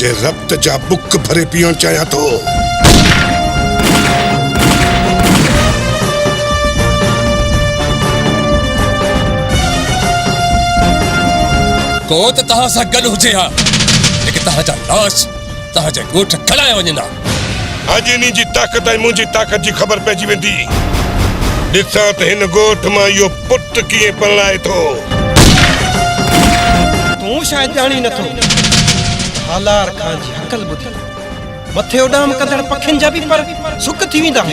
तुझे रक्त जा बुक भरे पियण चाहियां तो। को त तहां सां गॾु हुजे हा, लेकिन तहांजा लाश तहांजे ॻोठ खणाए वञंदा। अॼु इन जी ताक़त ऐं मुंहिंजी ताक़त जी ख़बर पइजी वेंदी। ॾिसां त हिन ॻोठ मां इहो पुट कीअं पलाए थो। तूं शायदि ॼाणी नथो, हालार खान जी अकल ॿुधी मथे उॾाम कंदड़ पखियुनि जा बि पर सुक थी वेंदा।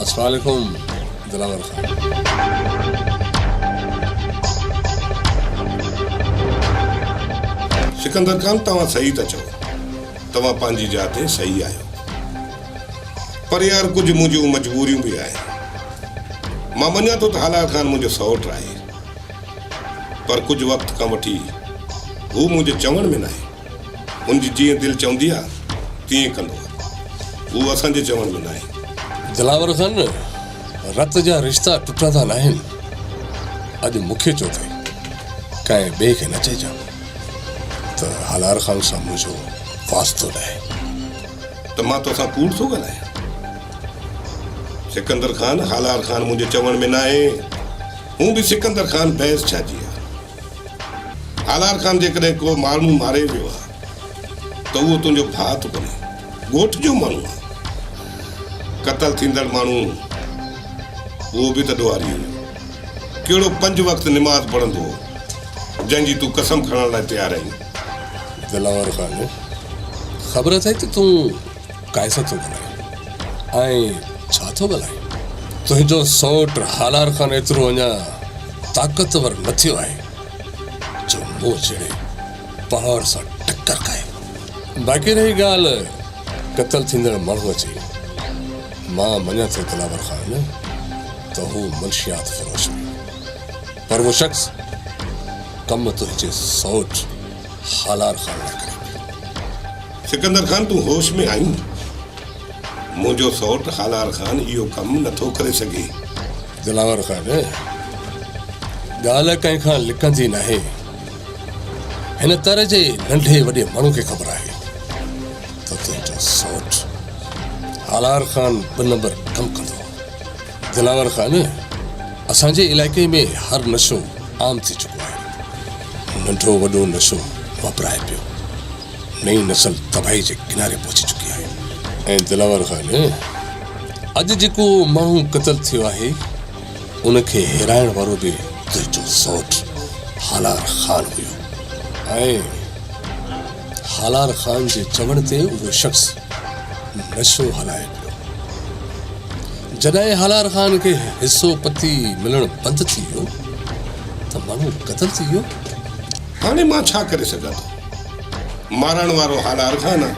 अस्सलामुअलैकुम दिलावर खान। सिकंदर खान, तव्हां सही था चओ। तव्हां पंहिंजी जाते सही आहियो, पर यार कुछ मुंहिंजूं मजबूरियूं भी आहिनि। मां मञा थो त हालार खान मुंहिंजो सौट आहे, पर कुछ वक्त खां वठी हू मुंहिंजे चवण में न आहे। हुनजी जीअं दिलि चवंदी आहे तीअं कंदो आहे, हू असांजे चवण में न आहे। दिलावर खान, रत जा रिश्ता टुटंदा न आहिनि। अॼु मूंखे चओ अथई, कंहिं ॿिए खे न चइजां त हालार खान सां मुंहिंजो वास्तो न आहे। त मां तोसां कूड़ थो ॻाल्हायां? सिकंदर खान, हालार खान मुंहिंजे चवण में न आहे। हूं बि सिकंदर खान बहस छाजी आहे। हालार खान जेकॾहिं को माण्हू मारे वियो आहे त उहो तुंहिंजो भाउ थो बणे, ॻोठ जो माण्हू आहे। कतल थींदड़ माण्हू उहो बि त ॾुआरी हुयो। कहिड़ो 5 वक्त निमाज़ पढ़ंदो जंहिंजी तूं कसम खणण लाइ तयारु आहीं? दिलावर खान, ख़बर अथई त तूं काइसा थो ॻाल्हाए ऐं छा थो ॻाल्हाए। तुंहिंजो सौट हालार खान एतिरो अञा ताक़तवर न थियो आहे जो मूं जहिड़े पहाड़ सां टक्कर खाए। बाक़ी रही ॻाल्हि कतल थींदड़ माण्हूअ जी, मां मञा थो दिलावर खान त हू मंशियात फरोश हुई, पर वो शख्स कम तुंहिंजे सौट हालार खान न करे। सिकंदर खान, तूं होश में आहीं? मुंहिंजो सौट हालार खान इहो कमु नथो करे सघे। दिलावर खान, ॻाल्हि कंहिं खां लिकंदी न आहे। हिन तरह जे नंढे वॾे माण्हू खे ख़बर आहे त तुंहिंजो सौट हालार खान 2 नंबर कम कंदो। दिलावर खान, असांजे इलाइक़े में हर नशो आम थी चुको आहे। नंढो वॾो नशो वापराए पियो। नई नस्ल तबाही जे किनारे पहुची चुकी आहे। ऐं दिलावर खान, अॼु जेको माण्हू क़तल थियो आहे उनखे हेराइण वारो बि तुंहिंजो सौट हालार खान हुयो। ऐं हालार खान जे चवण ते उहो शख्स नशो हलाए पियो। जॾहिं हालार खान खे हिस्सो पती मिलण बंदि थी वियो त माण्हू क़तल थी वियो। हाणे मां छा करे सघां थो? मारण वारो हालार खान आहे,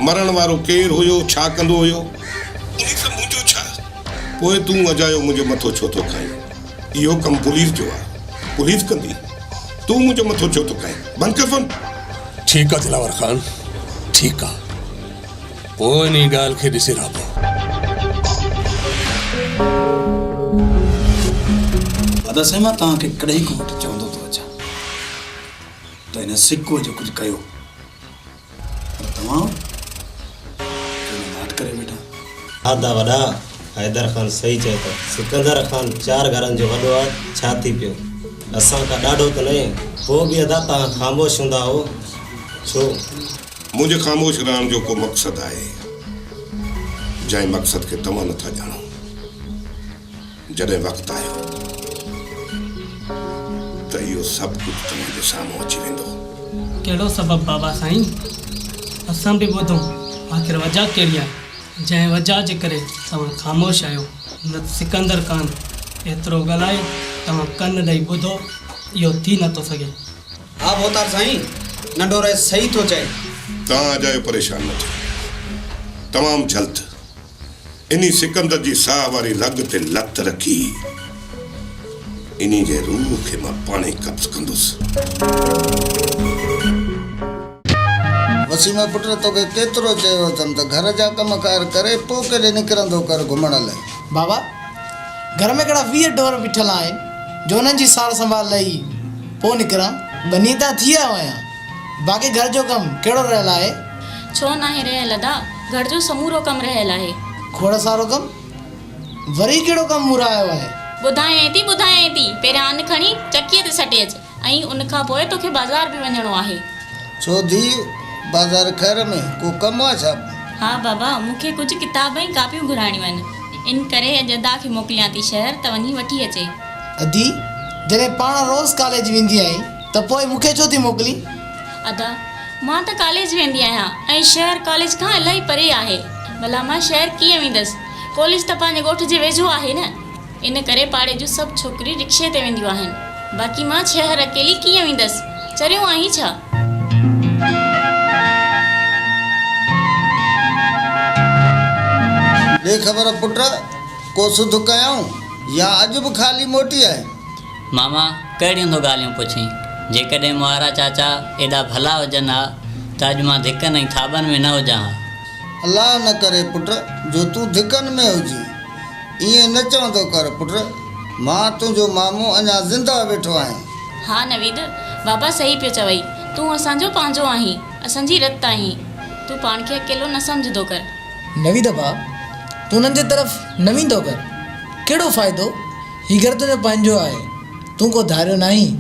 मरण वारो केरु हुयो, छा कंदो हुयो, मुंहिंजो छा? पोइ तूं अजायो मुंहिंजो मथो छो थो खाईं? इहो कमु पुलिस जो आहे, पुलिस कंदी। तूं मुंहिंजो मथो छो थो खाईं? बंदि कर फोन। ठीकु आहे दिलावर खान, ठीकु आहे। पोइ इन ॻाल्हि खे ॾिसी रहो। दादा साईं, मां तव्हांखे कॾहिं खां वठी चवंदो थो अचां त हिन सिको जो कुझु कयो, पर तव्हां नाट करे वेठा। आदा वॾा, हैदर खान सही चए थो। सिकंदर खान 4 घरनि जो वॾो आहे। छा थी पियो? असां खां ॾाढो त न, पोइ बि अदा तव्हां ख़ामोश हूंदा हो छो? मुझे खामोश रहण जो को मकसद है, जै मकसद के तव्हां नथा ॼाणो। जॾहिं वक़्तु आयो त इहो सभु कुझु तव्हांजे साम्हूं अची वेंदो। कहिड़ो सबबु बाबा साईं? असां बि ॿुधूं, आख़िर वजह कहिड़ी आहे जंहिं वजह जे करे तव्हां ख़ामोश आहियो? न सिकंदर खान एतिरो ॻाल्हाए तव्हां कन ॾेई ॿुधो, इहो थी नथो सघे। हा मोहतार साईं, नंढो रहे सही थो चए। तव्हां अजायो परेशान न थियो, तमामु जल्द इन्ही सिकंदर जी साह वारी लग ते लत रखी, इन्ही जे रूह खे मां पाणे कब्ज़ कंदुसि। वसीमा पुट तोखे केतिरो चयो अथमि त घर जा कमकार करे पोइ केॾे निकिरंदो कर घुमण लाइ। बाबा घर में कहिड़ा 20 ढोर बीठल आहिनि जो उन्हनि जी सार संभाल लही पोइ निकिरां। बनी त थी आयो आहियां, बाक़ी घर जो कमु कहिड़ो रहियल आहे? छो नाहे रहियल अदा, घर जो समूरो कमु रहियल आहे। खोड़ सारो कमु? वरी कहिड़ो कमु मुरायो आहे? ॿुधायां थी पहिरियां अन्न खणी चकीअ ते सटे अच, ऐं उन खां पोइ तोखे बाज़ार बि वञिणो आहे। छो धी बाज़ार ख़ैर में को कमु आहे छा? हा बाबा, मूंखे कुझु किताब ऐं कापियूं घुराइणियूं आहिनि, इन करे अॼु अदा खे मोकिलियां थी शहर त वञी वठी अचे। अदी जॾहिं पाण रोज़ कॉलेज वेंदी आहीं त पोइ मूंखे छो थी मोकिली? अदा मां त कॉलेज वेंदी आहियां ऐं शहर कॉलेज खां इलाही परे आहे। भला मां शहर कीअं वेंदसि? कॉलेज त पंहिंजे ॻोठ जे वेझो आहे न, इन करे पाड़े जूं सभु छोकिरियूं रिक्शे ते वेंदियूं आहिनि। बाक़ी मां शहर अकेली कीअं वेंदसि? चरियो आहीं छा? ॾे ख़बर पुट, को सुध कयाऊं या अॼु बि ख़ाली मोटी आहे? मामा कहिड़ियूं तो ॻाल्हियूं पुछी? जेकॾहिं मुआरा चाचा एॾा भला हुजनि हा त अॼु मां धिकनि ऐं थाबनि में न हुजां हा। अलाह न करे पुट जो तूं धिकनि में हुजी। ईअं न चवंदो कर पुट, मां तुंहिंजो मामो अञा ज़िंदा वेठो आहियां। हा नवीद, बाबा सही पियो चवई, तूं असांजो पंहिंजो आहीं, असांजी रत आहीं, तूं पाण खे अकेलो न सम्झंदो कर। नवी दफ़ा तूं उन्हनि जे तरफ़ न वेंदो कर, कहिड़ो फ़ाइदो? ही घर तुंहिंजो पंहिंजो आहे, तूं को धारियो न आहीं,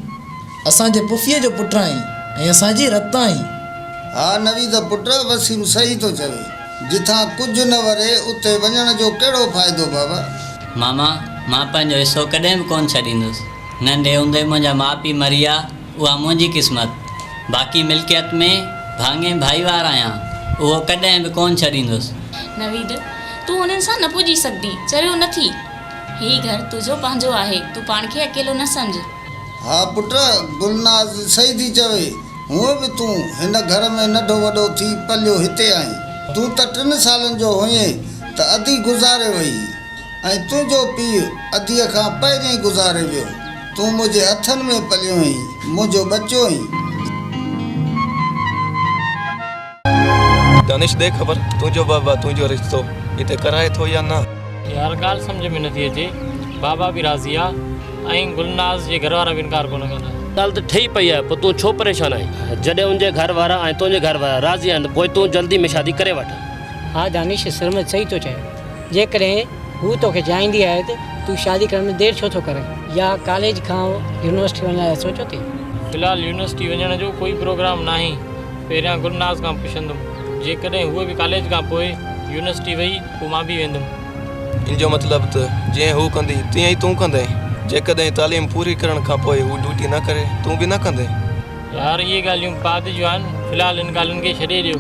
असांजे पुफीअ जो पुटु आहीं ऐं असांजी रत आहीं। हा नवीद पुट, वसीम सही थो चवे, जिथां कुझु न वरे उते वञण जो कहिड़ो फ़ाइदो बाबा? मामा मां पंहिंजो हिसो कॾहिं बि कोन छॾींदुसि। नंढे हूंदे मुंहिंजा माउ पीउ मरी विया, उहा मुंहिंजी क़िस्मत। बाक़ी मिल्कियत में भाङे भाईवार आहियां, उहो कॾहिं बि कोन छॾींदुसि। नवीद तूं हुननि सां न पुॼी सघंदी, चरियो न थी। ही घर तुंहिंजो पंहिंजो आहे, तूं पाण खे अकेलो न सम्झ। हा पुट, गुलनाज़ सही थी चवे, हूअं बि तूं हिन घर में नंढो वॾो थी पलियो हिते आहीं। तूं त 3 सालनि जो हुईं त अधी गुज़ारे वई, ऐं तुंहिंजो पीउ अधीअ खां पहिरियों ई गुज़ारे वियो। तूं मुंहिंजे हथनि में पलियो आहीं, मुंहिंजो बचो आहीं। दानिश दे ख़बर, तुंहिंजो बाबा तुंहिंजो रिश्तो हिते कराए थो या न? यार ॻाल्हि सम्झ में नथी अचे, बाबा बि राज़ी आहे ऐं गुलनाज़ जे घर वारा बि इनकार कोन कंदा। ॻाल्हि त ठही पई आहे, पोइ तूं छो परेशान आहीं? जॾहिं उनजे घर वारा ऐं तुंहिंजे घर वारा राज़ी आहिनि पोइ तूं जल्दी में शादी करे वठ। हा दानिश, सरमद सही थो चए, जेकॾहिं हू तोखे चाहींदी आहे त तूं शादी करण में देरि छो थो करे, या कॉलेज खां यूनिवर्सिटी वञण लाइ सोचो थी? फ़िलहालु यूनिवर्सिटी वञण जो कोई प्रोग्राम न आहे। पहिरियां गुलनाज़ खां पुछंदुमि, जेकॾहिं हूअ बि कॉलेज खां पोइ यूनिवर्सिटी वई पोइ मां बि वेंदुमि। इन जो मतिलबु त जीअं हू कंदी तीअं ई तूं कंदे। जेकॾहिं तालीम पूरी करण खां पोइ हू ड्यूटी न करे, तूं बि न कंदे। यार इहे ॻाल्हियूं बाद जूं आहिनि, फ़िलहालु इन ॻाल्हियुनि खे छॾे ॾियो।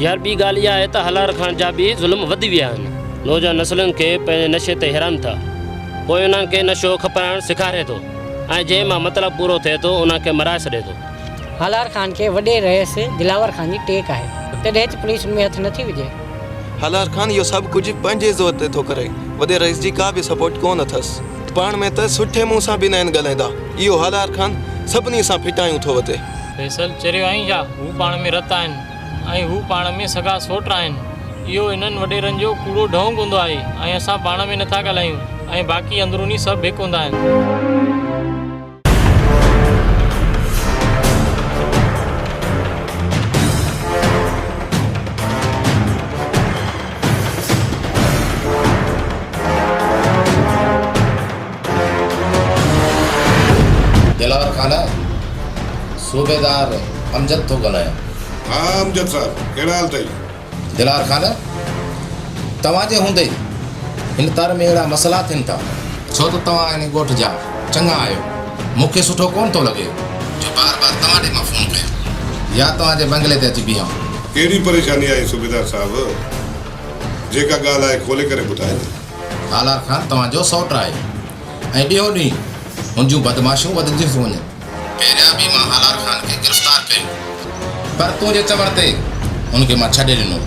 यार ॿी ॻाल्हि इहा आहे त हलार खान जा बि ज़ुल्म वधी विया आहिनि। नौजवान नसलुनि खे पंहिंजे नशे ते हैरान था, पोइ उन्हनि खे नशो खपाइणु सेखारे थो ऐं जंहिं मां मतिलबु पूरो थिए थो उनखे मराए छॾे थो। हलार खान खे वॾे रहिस दिलावर खान जी टेक आहे, तॾहिं त पुलिस में हथ नथी विझे। हलार खान इहो सभु कुझु पंहिंजे ज़ोर ते थो करे, वॾे रईस जी का बि सपोर्ट कोन अथसि। पाण में त सुठे मुंहं सां बि न आहिनि ॻाल्हाईंदा। इहो हलार खान सभिनी सां फिटायूं थो वठे। फैसल चरियो आहीं छा? हू पाण में रत आहिनि ऐं हू पाण में सगा सोट आहिनि। इहो इन्हनि वॾेरनि जो कूड़ो ढोंग हूंदो आहे ऐं असां पाण में नथा ॻाल्हायूं ऐं बाक़ी अंदरूनी सभु हिकु हूंदा आहिनि। दिलावर खान, सूबेदार अमजद थो ॻाल्हायां। हा अमजद साहब, कहिड़ा हाल अथई? दिलावर खान, तव्हांजे हूंदे हिन तर में अहिड़ा मसइला थियनि था, छो त तव्हां हिन ॻोठ जा चङा आहियो। मूंखे सुठो कोन थो लॻे जो बार बार तव्हां ॾे मां फ़ोन कयां या तव्हांजे बंगले ते अची बीहां। कहिड़ी परेशानी आहे सूबेदार साहब? जेका ॻाल्हि आहे खोले करे ॿुधाए। हलार खान तव्हांजो सौट आहे ऐं ॾियो ॾींहुं हुनजूं बदमाशियूं वधंदियूं थियूं वञनि। पहिरियां बि मां हलार खान खे गिरफ़्तार कयो, पर तुंहिंजे चवण ते हुनखे मां छॾे ॾिनो।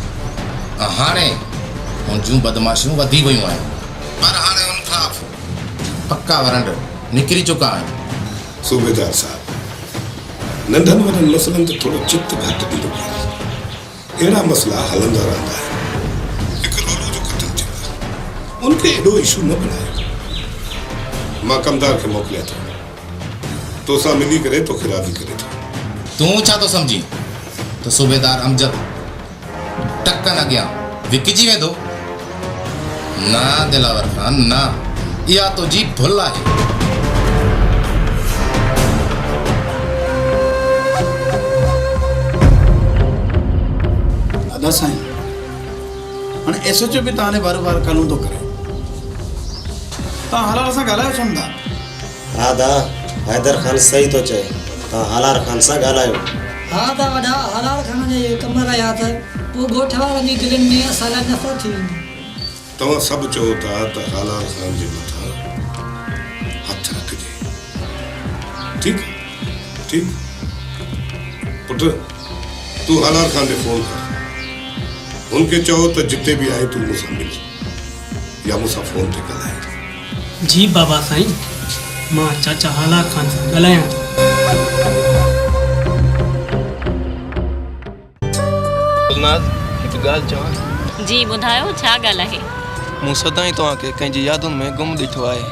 हाणे उन जूं बदमाशियूं वधी वियूं आहिनि पर हाणे उन खां पक्का वरंड निकिरी चुका आहिनि। सूबेदार साहब, नंढनि वॾनि मसइलनि ते थोरो चित घटि ॾींदो आहे। अहिड़ा मसइला हलंदा रहंदा आहिनि। हिकु लोलो जो क़त्ल थियो आहे, उनखे एॾो इशू न बनायो। मां कमदार खे मोकिलियां थो, तोसां मिली करे तोखे राज़ी करे थो। तूं छा थो सम्झी त सूबेदार अमजद टकनि अॻियां विकिजी वेंदो? न दिलावर खान, न, इहा तुंहिंजी भुल आहे। दादा साईं, हाणे SHO बि तव्हां बार बार कानून थो करे। तव्हां हलाल सां ॻाल्हायो छो न था? हा दा, हैदर खान सही थो चए, तव्हां हलाल खान सां ॻाल्हायो। हा त वॾा हलाल खान जे कम रहिया त पोइ ॻोठ वारनि जी दिलनि में असांजा नफ़रत थी वेंदी। तव्हां सभु चओ था त हलाल खान जे मथां हथ रखिजे। ठीकु ठीकु पुट, तूं हलाल खान खे फ़ोन कर, उनखे चओ त जिते बि आहे तूं मूंसां मिल या मूंसां फ़ोन ते ॻाल्हाए। जी बाबा साईं, मां चाचा हलाल खान सां ॻाल्हायां थो। गुलनाज़, हिकु ॻाल्हि चवां? जी ॿुधायो, छा ॻाल्हि आहे? मूं सदाईं तव्हांखे कंहिंजी यादुनि में गुम ॾिठो आहे।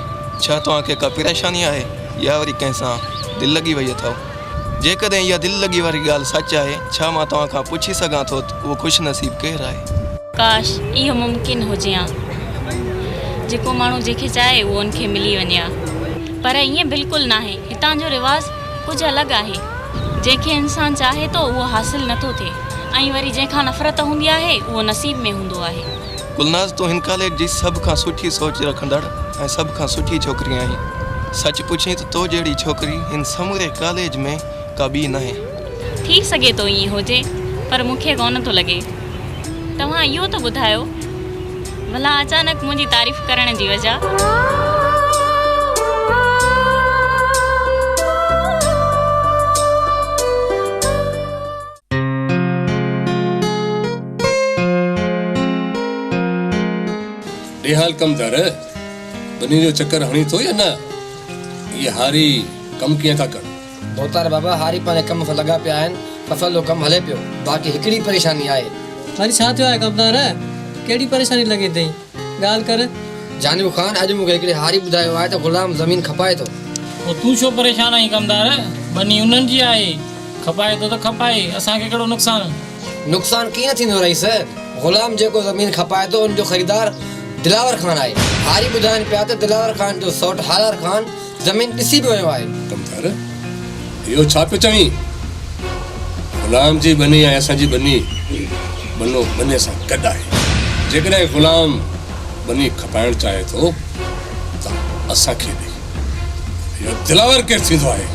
छा तव्हांखे का परेशानी आहे या वरी कंहिंसां दिलि लॻी वई अथव? जेकॾहिं इहा दिलि लॻी वारी ॻाल्हि सच आहे, छा मां तव्हां खां पुछी सघां थो त उहो ख़ुशि नसीब केरु आहे? काश इहो मुमकिन हुजे हा, जेको माण्हू जंहिंखे चाहे उहो उनखे मिली वञे हा। पर ईअं बिल्कुलु न आहे। हितां जो रिवाज़ कुझु अलॻि आहे। जंहिंखे इंसानु चाहे थो उहो हासिलु नथो थिए, ऐं वरी जंहिंखां नफ़रत हूंदी आहे उहो नसीब में हूंदो आहे। गुलनाज़, तूं हिन कॉलेज जी सभ खां सुठी सोच रखंदड़ ऐं सभ खां सुठी छोकिरी आहीं। सच पुछी त तो जहिड़ी छोकिरी हिन समूरे कॉलेज में का ॿी न आहे। थी सघे थो ईअं हुजे, पर मूंखे कोन थो लॻे। तव्हां इहो त ॿुधायो, भला अचानक मुंहिंजी तारीफ़ करण जी वजह? हाल कमदार बनी जो चक्कर हणी थो या न? ये हारी कम कीअं था कर? दोतार बाबा, हारी पंहिंजे कम सां लॻा पिया आहिनि, फसल जो कमु हले पियो। बाक़ी हिकिड़ी परेशानी आहे। वरी छा थियो आहे कमदार? कहिड़ी परेशानी लॻे अथई? ॻाल्हि कर। जानिब खान, अॼु मूंखे हिकिड़े हारी ॿुधायो आहे त ग़ुलाम ज़मीन खपाए थो। पोइ तूं छो परेशान आहीं कमदार? बनी उन्हनि जी आहे, खपाए थो त खपाए, असांखे कहिड़ो नुक़सानु? नुक़सानु कीअं थींदो रहीस? ग़ुलाम जेको ज़मीन खपाए थो उनजो ख़रीदार दिलावर खान आहे। हारी ॿुधाइनि पिया त दिलावर खान जो सौट हलाल खान ज़मीन ॾिसी पियो वियो आहे। कमदार, इहो छा पियो चवीं? ग़ुलाम जी बनी ऐं असांजी बनी बनो बने सां गॾु आहे। जेकॾहिं ग़ुलाम बनी खपाइणु चाहे थो त असांखे ॾे। इहो दिलावर केरु थींदो आहे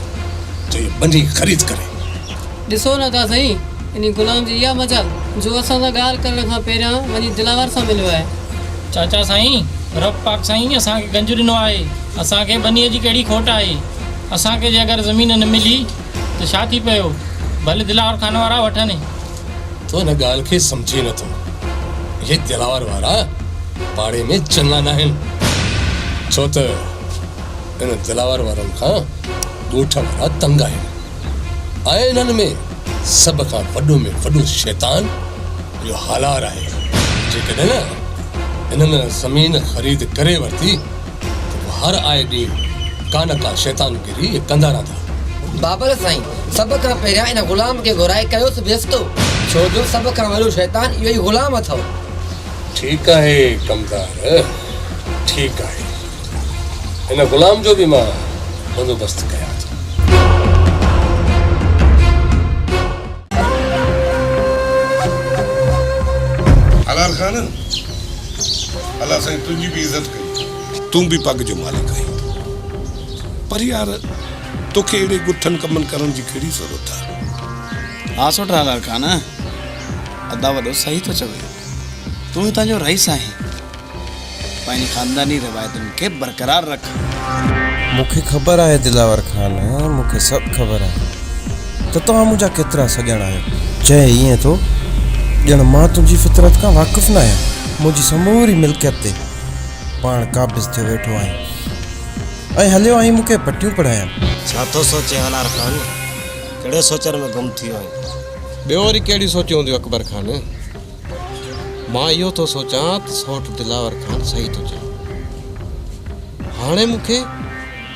जो इहो बनी ख़रीद करे? ॾिसो न था सही, इन ग़ुलाम जी इहा मजाल जो असां सां ॻाल्हि करण खां पहिरियां वञी दिलावर सां मिलियो आहे। चाचा साईं, रब पाक साईं असांखे गंज ॾिनो आहे। असांखे बनीअ जी कहिड़ी खोट आहे? असांखे जे अगरि ज़मीन न मिली त छा थी पियो? भले दिलावर खान वारा वठनि। तो हिन ॻाल्हि खे सम्झे नथो। इहे दिलावर वारा पाड़े में चङा न आहिनि, छो त इन दिलावर वारनि खां ॻोठ वारा तंग आहिनि। ऐं इन्हनि में सभ खां वॾो में वॾो शैतान इहो हालार आहे। जेकॾहिं न इन्हनि ज़मीन ख़रीद करे वरिती त हर आए ॾींहुं का न का शैतानगिरी कंदा रहंदा। बाबर साईं, सभ खां पहिरियां इन ग़ुलाम खे घुराए कयोसि बेस्तो, छो जो सभ खां वॾो शैतान इहो ई ग़ुलाम अथव। ठीकु आहे कमदार, ठीकु आहे। इन ग़ुलाम जो बि मां बंदोबस्तु कयां थो। हलाल खान, अल्लाह साईं तुंहिंजी बि इज़त कई, तूं बि पग जो मालिक आहीं। पर यार, तोखे अहिड़े गुथनि कमनि करण जी कहिड़ी ज़रूरत आहे? हा सुठा हलाल खान, अदा वॾो सही थो चवे। तूं हितां जो रईस आहीं, पंहिंजी ख़ानदानी रिवायतुनि खे बरक़रार रख। मूंखे ख़बर आहे दिलावर खान, मूंखे सभु ख़बर आहे त तव्हां मुंहिंजा केतिरा सॼण आहियो। चए ईअं थो ॼण मां तुंहिंजी फितरत खां वाक़ुफ़ु न आहियां। मुंहिंजी समूरी मिल्कियत ते पाण काबिज़ थियो वेठो आहीं ऐं हलियो आहीं मूंखे पटियूं पढ़ाइनि। छा थो सोचे हलार खान? कहिड़े सोचण में गुम थी वियो आहीं? ॿियो वरी कहिड़ी सोचियूं हूंदियूं अकबर खान? मां इहो थो सोचां त सौट दिलावर खान सही थो चए। हाणे मूंखे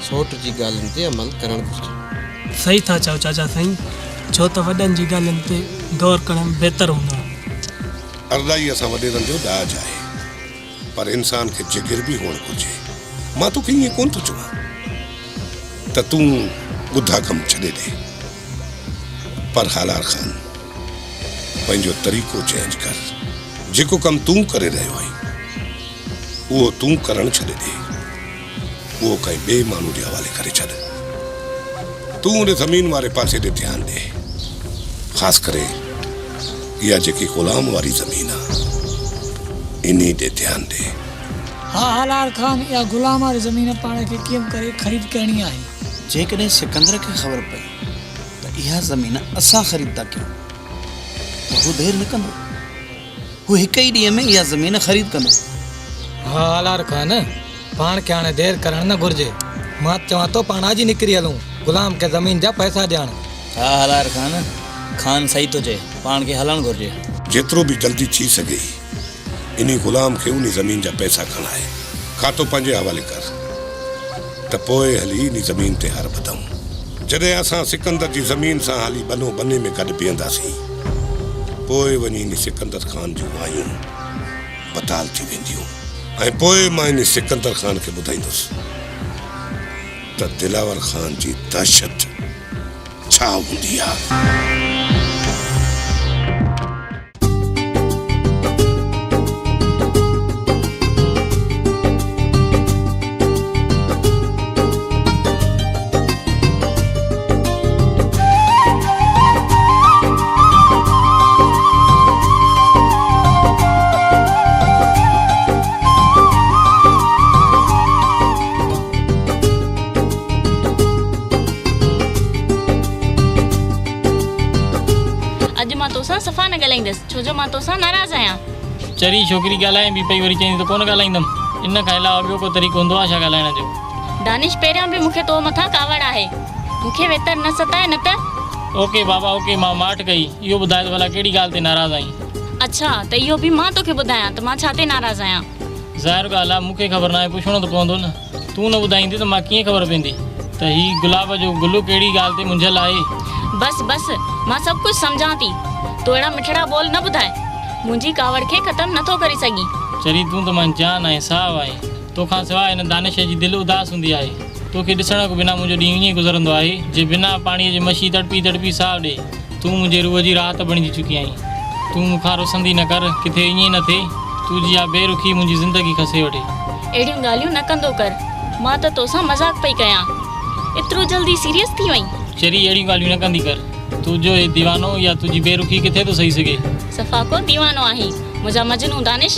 सौट जी ॻाल्हियुनि ते अमल करणु घुरिजे। सही था चओ चाचा साईं, छो त वॾनि जी ॻाल्हियुनि ते गौर करणु बहितर हूंदो आहे। अरदाई असां वॾेरनि जो ॾाज आहे, पर इंसान खे जिगर बि हुअणु घुरिजे। मां तोखे ईअं कोन थो चवां त तूं ॿुधा कमु छॾे ॾे, पर हालार खान पंहिंजो तरीक़ो चेंज कर। जेको कमु तूं करे रहियो आहीं उहो तूं करणु छॾे ॾे, उहो कंहिं ॿिए माण्हू जे हवाले करे छॾ। तूं उन ज़मीन वारे पासे ॾे ध्यानु ॾे, ख़ासि करे इहा जेकी ग़ुलाम वारी ज़मीन आहे इन ॾे ध्यानु ॾे। हाँ हलार खान, या ग़ुलाम वारी ज़मीन पाण खे कीअं करे ख़रीद करणी आहे। जेकॾहिं सिकंदर खे ख़बर पई त इहा ज़मीन असां ख़रीद था कयूं त हू देरि न कंदो, हू हिकु ई ॾींहं में इहा ज़मीन ख़रीद कंदो। हाँ हलार खान, पाण खे हाणे देरि करणु न घुरिजे। मां चवां थो पाण अॼु निकिरी हलूं, ग़ुलाम खे ज़मीन जा पैसा ॾियणु। हा हलार खान, खान सही थो चए, पाण खे हलणु घुरिजे। जेतिरो बि जल्दी थी सघे इन ग़ुलाम खे उन ज़मीन जा पैसा खणाए खातो पंहिंजे हवाले कर, त पोइ हली इन ज़मीन ते हर ॿधऊं। जॾहिं असां सिकंदर जी ज़मीन सां हली बनो बने में गॾु बीहंदासीं, पोइ वञी इन सिकंदर खान जूं वायूं बताल थी वेंदियूं। ऐं पोइ मां इन सिकंदर खान खे ॿुधाईंदुसि त दिलावर खान जी दहशत छा हूंदी आहे। सफ़ा न ॻाल्हाईंदसि, छो जो मां तोसां नाराज़ आहियां। चरी छोकिरी ॻाल्हाए बि पई, वरी चईं त कोन ॻाल्हाईंदमि। इन खां अलावा ॿियो को तरीक़ो हूंदो आहे छा ॻाल्हाइण जो? दानिश, पहिरियां बि मूंखे तो मथां कावड़ आहे, मूंखे वेतर न सताए न त। ओके बाबा ओके, मां माठ कई। इहो ॿुधाए त भला कहिड़ी ॻाल्हि ते नाराज़ आहीं? अच्छा त इहो बि मां तोखे ॿुधायां त मां छा ते नाराज़ आहियां? ज़ाहिर ॻाल्हि आहे, मूंखे ख़बर न आहे, पुछणो त पवंदो न। तूं न ॿुधाईंदी त मां कीअं ख़बर पवंदी त हीउ गुलाब जो गुलु कहिड़ी ॻाल्हि ते मुंझल आहे? बस मां सभु कुझु सम्झां थी, तो अहिड़ा मिठड़ा बोल न ॿुधाए, मुंहिंजी कावड़ खे ख़तमु नथो करे सघी। चरी तूं त मां जान आहे, साहु आहे। तोखां सवाइ हिन दानिश जी दिलि उदास हूंदी आहे। तोखे ॾिसण खां बिना मुंहिंजो ॾींहुं ईअं गुज़रंदो आहे जे बिना पाणीअ जी मछी तड़पी तड़पी साहु ॾे। तूं मुंहिंजे रूह जी राहत बणिजी चुकी आहीं। तूं मूंखां रुसंदी न कर, किथे ईअं न थिए तुंहिंजी इहा बेरुखी मुंहिंजी ज़िंदगी खसे वठे। अहिड़ियूं ॻाल्हियूं न कंदो कर, मां त तोसां मज़ाक पई कयां, एतिरो जल्दी सीरियस थी वहीं? चरी अहिड़ियूं ॻाल्हियूं न कंदी कर। तुंहिंजो हे दीवानो या तुंहिंजी बेरुखी किथे थो सही सघे? सफ़ा को दीवानो आहीं, मुंहिंजा मजनू दानिश।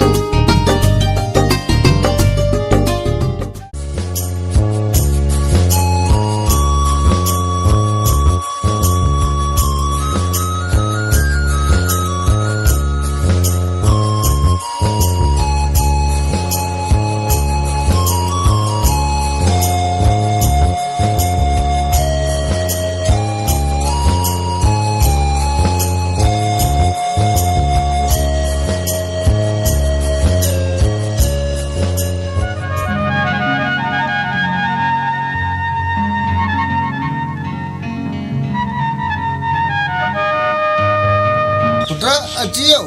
अची वियो?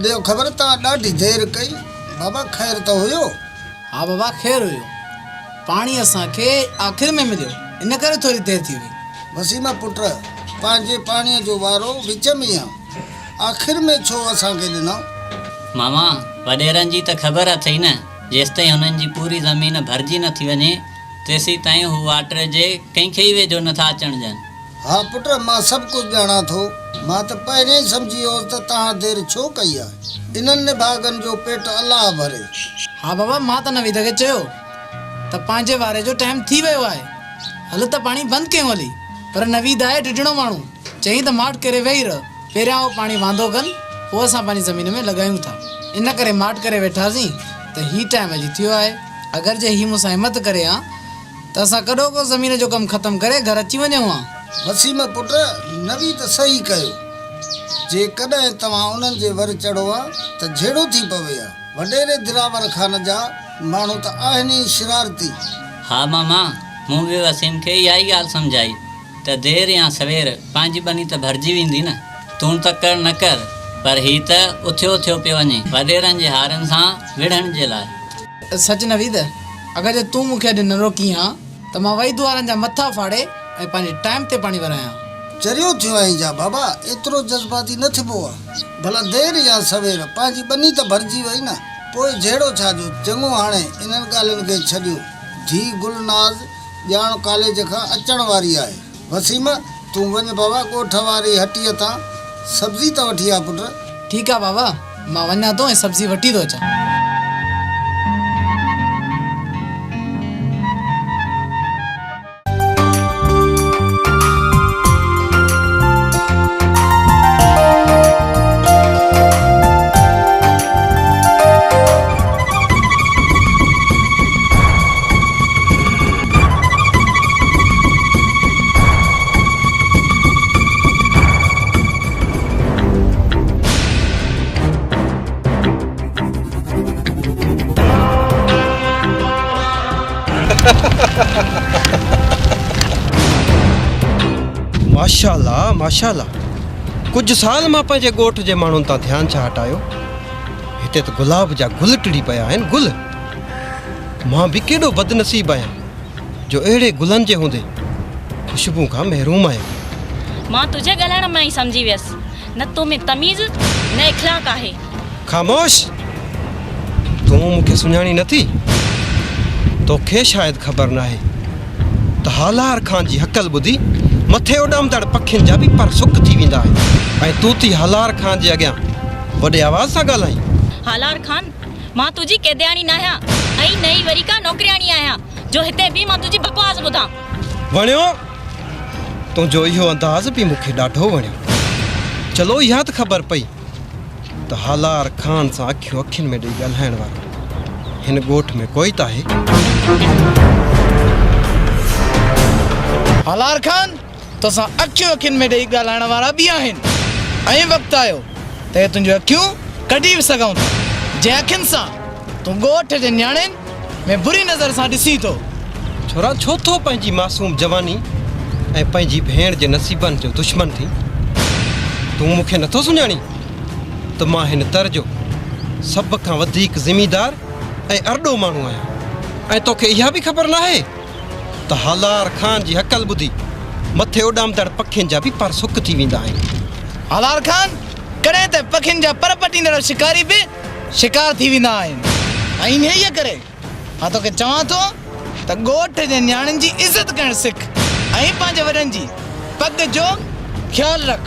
ॾियो ख़बर, तव्हां ॾाढी देरि कई। बाबा ख़ैर त हुयो? हा बाबा ख़ैर हुयो, पाणी असांखे आख़िर में मिलियो, इन करे थोरी देरि थी हुई। वसीमा पुट, पंहिंजे पाणीअ जो वारो विच में आहे, आख़िर में छो असांखे ॾिनो? मामा वॾेरनि जी त ख़बर अथई न, जेसिताईं हुननि जी पूरी ज़मीन भरिजी न थी वञे तेसीं ताईं हू वाटर जे कंहिंखे ई वेझो नथा अचणु ॾियनि। हा पुट, मां सभु कुझु ॼाणा थो। मां त पहिरियों ई सम्झी वियोसि त तव्हां देरि छो कई आहे। इन्हनि भागनि जो पेट अलाह भरे। हा बाबा, मां त नवीद खे चयो त पंहिंजे वारे जो टाइम थी वियो आहे, हल त पाणी बंदि कयूं हली। पर नवीद आहे ढिढणो माण्हू, चई त माठ करे वेही रह, पहिरियां उहो पाणी वांदो कनि, पोइ असां पंहिंजी ज़मीन में लॻायूं था। इन करे माट करे वेठासीं त ही टाइम अॼु थियो आहे। अगरि जे ही मूंसां हिमत करे हा त असां कॾो को ज़मीन जो कमु ख़तमु करे घर अची वञूं हा। वसीम पुट नवी त सही कयो। जेकॾहिं तव्हां उन्हनि जे वर चढ़ो आहे त जहिड़ो थी पवे आहे। वॾेरे दिलावर खान जा माण्हू त आहिनि ई शरारती। हाँ मामा, मूं बि वसीम खे इहा ई ॻाल्हि सम्झाई त देर या सवेर पंहिंजी बनी त भरिजी वेंदी न। तूं त कर न कर, पर ही त उथियो उथियो पियो वञे वॾेरनि जे हारनि सां विढ़ण जे लाइ। सच नवीद, अगरि जे तूं मूंखे अॼु न रोकी हा त मां वही दुआरनि जा मथा फाड़े ऐं पंहिंजे टाइम ते पाणी वरायां। चरियो थियो आई जा बाबा, एतिरो जज़्बाती न थिबो आहे। भला देर या सवेर पंहिंजी बनी त भरिजी वई न, पोइ जहिड़ो छा जो। चङो हाणे इन्हनि ॻाल्हियुनि खे छॾियो। धी गुलनाज़ ॼाण कॉलेज खां अचण वारी आहे। वसीम तूं वञ बाबा, ॻोठ वारी हटीअ तां सब्ज़ी त वठी आ पुट। ठीकु आहे बाबा, मां वञा थो ऐं सब्ज़ी वठी थो अचां। माशाल्लाह माशाल्लाह, कुझु साल मां पंहिंजे ॻोठ जे माण्हुनि तां ध्यानु छा हटायो। हिते त गुलाब जा गुल टिड़ी पिया आहिनि, गुल। मां बि केॾो बदनसीब आहियां जो अहिड़े गुलनि जे हूंदे ख़ुशबू खां महरूम आहियां। मां तुझे ॻाल्हाइण में ई सम्झी वियसि, न तो में तमीज़ न इख़लाक़ आहे। ख़ामोश, तूं मूंखे सुञाणी नथी। तोखे शायदि ख़बर न आहे त हालार खान जी हकल ॿुधी मथे उॾामदड़ पखियुनि जा बि पर सुख थी वेंदा आहिनि। ऐं तूं थी हालार खान जे अॻियां वॾे आवाज़ सां ॻाल्हाई। हालार खान, मां तुंहिंजी केदियाणी न आहियां ऐं नई वरी का नौकरियाणी आहियां जो हिते बि मां तुंहिंजी बकवास ॿुधां। वणियो, तुंहिंजो इहो अंदाज़ बि मूंखे ॾाढो वणियो। चलो इहा त ख़बर पई त हालार खान सां अखियूं अखियुनि में ॾेई ॻाल्हाइण वारो हिन ॻोठ में कोई त आहे। हालार खान, तोसां अखियूं अखियुनि में ॾेई ॻाल्हाइण वारा बि आहिनि। ऐं वक़्तु आयो त हे तुंहिंजूं अखियूं कढी बि सघूं था। जंहिं अखियुनि सां तूं ॻोठ जे न्याणियुनि में बुरी नज़र सां ॾिसी थो। छोरा छो थो पंहिंजी मासूम जवानी ऐं पंहिंजी भेण जे नसीबनि जो दुश्मन थी। तूं मूंखे नथो सुञाणी त मां हिन तर जो सभ खां वधीक ज़िमीदार ऐं अरड़ो माण्हू आहियां। ऐं तोखे इहा बि ख़बर न आहे त हालार खान जी हकल ॿुधी मथे उॾामदड़ पखियुनि जा बि पर सुख थी वेंदा आहिनि। हालार खान, कॾहिं त पखियुनि जा पर पटींदड़ शिकारी बि शिकार थी वेंदा आहिनि। ऐं इन्हीअ करे मां तोखे चवां थो त ॻोठ जे न्याणियुनि जी इज़त करणु सिख ऐं पंहिंजे वॾनि जी पग जो ख़्यालु रख।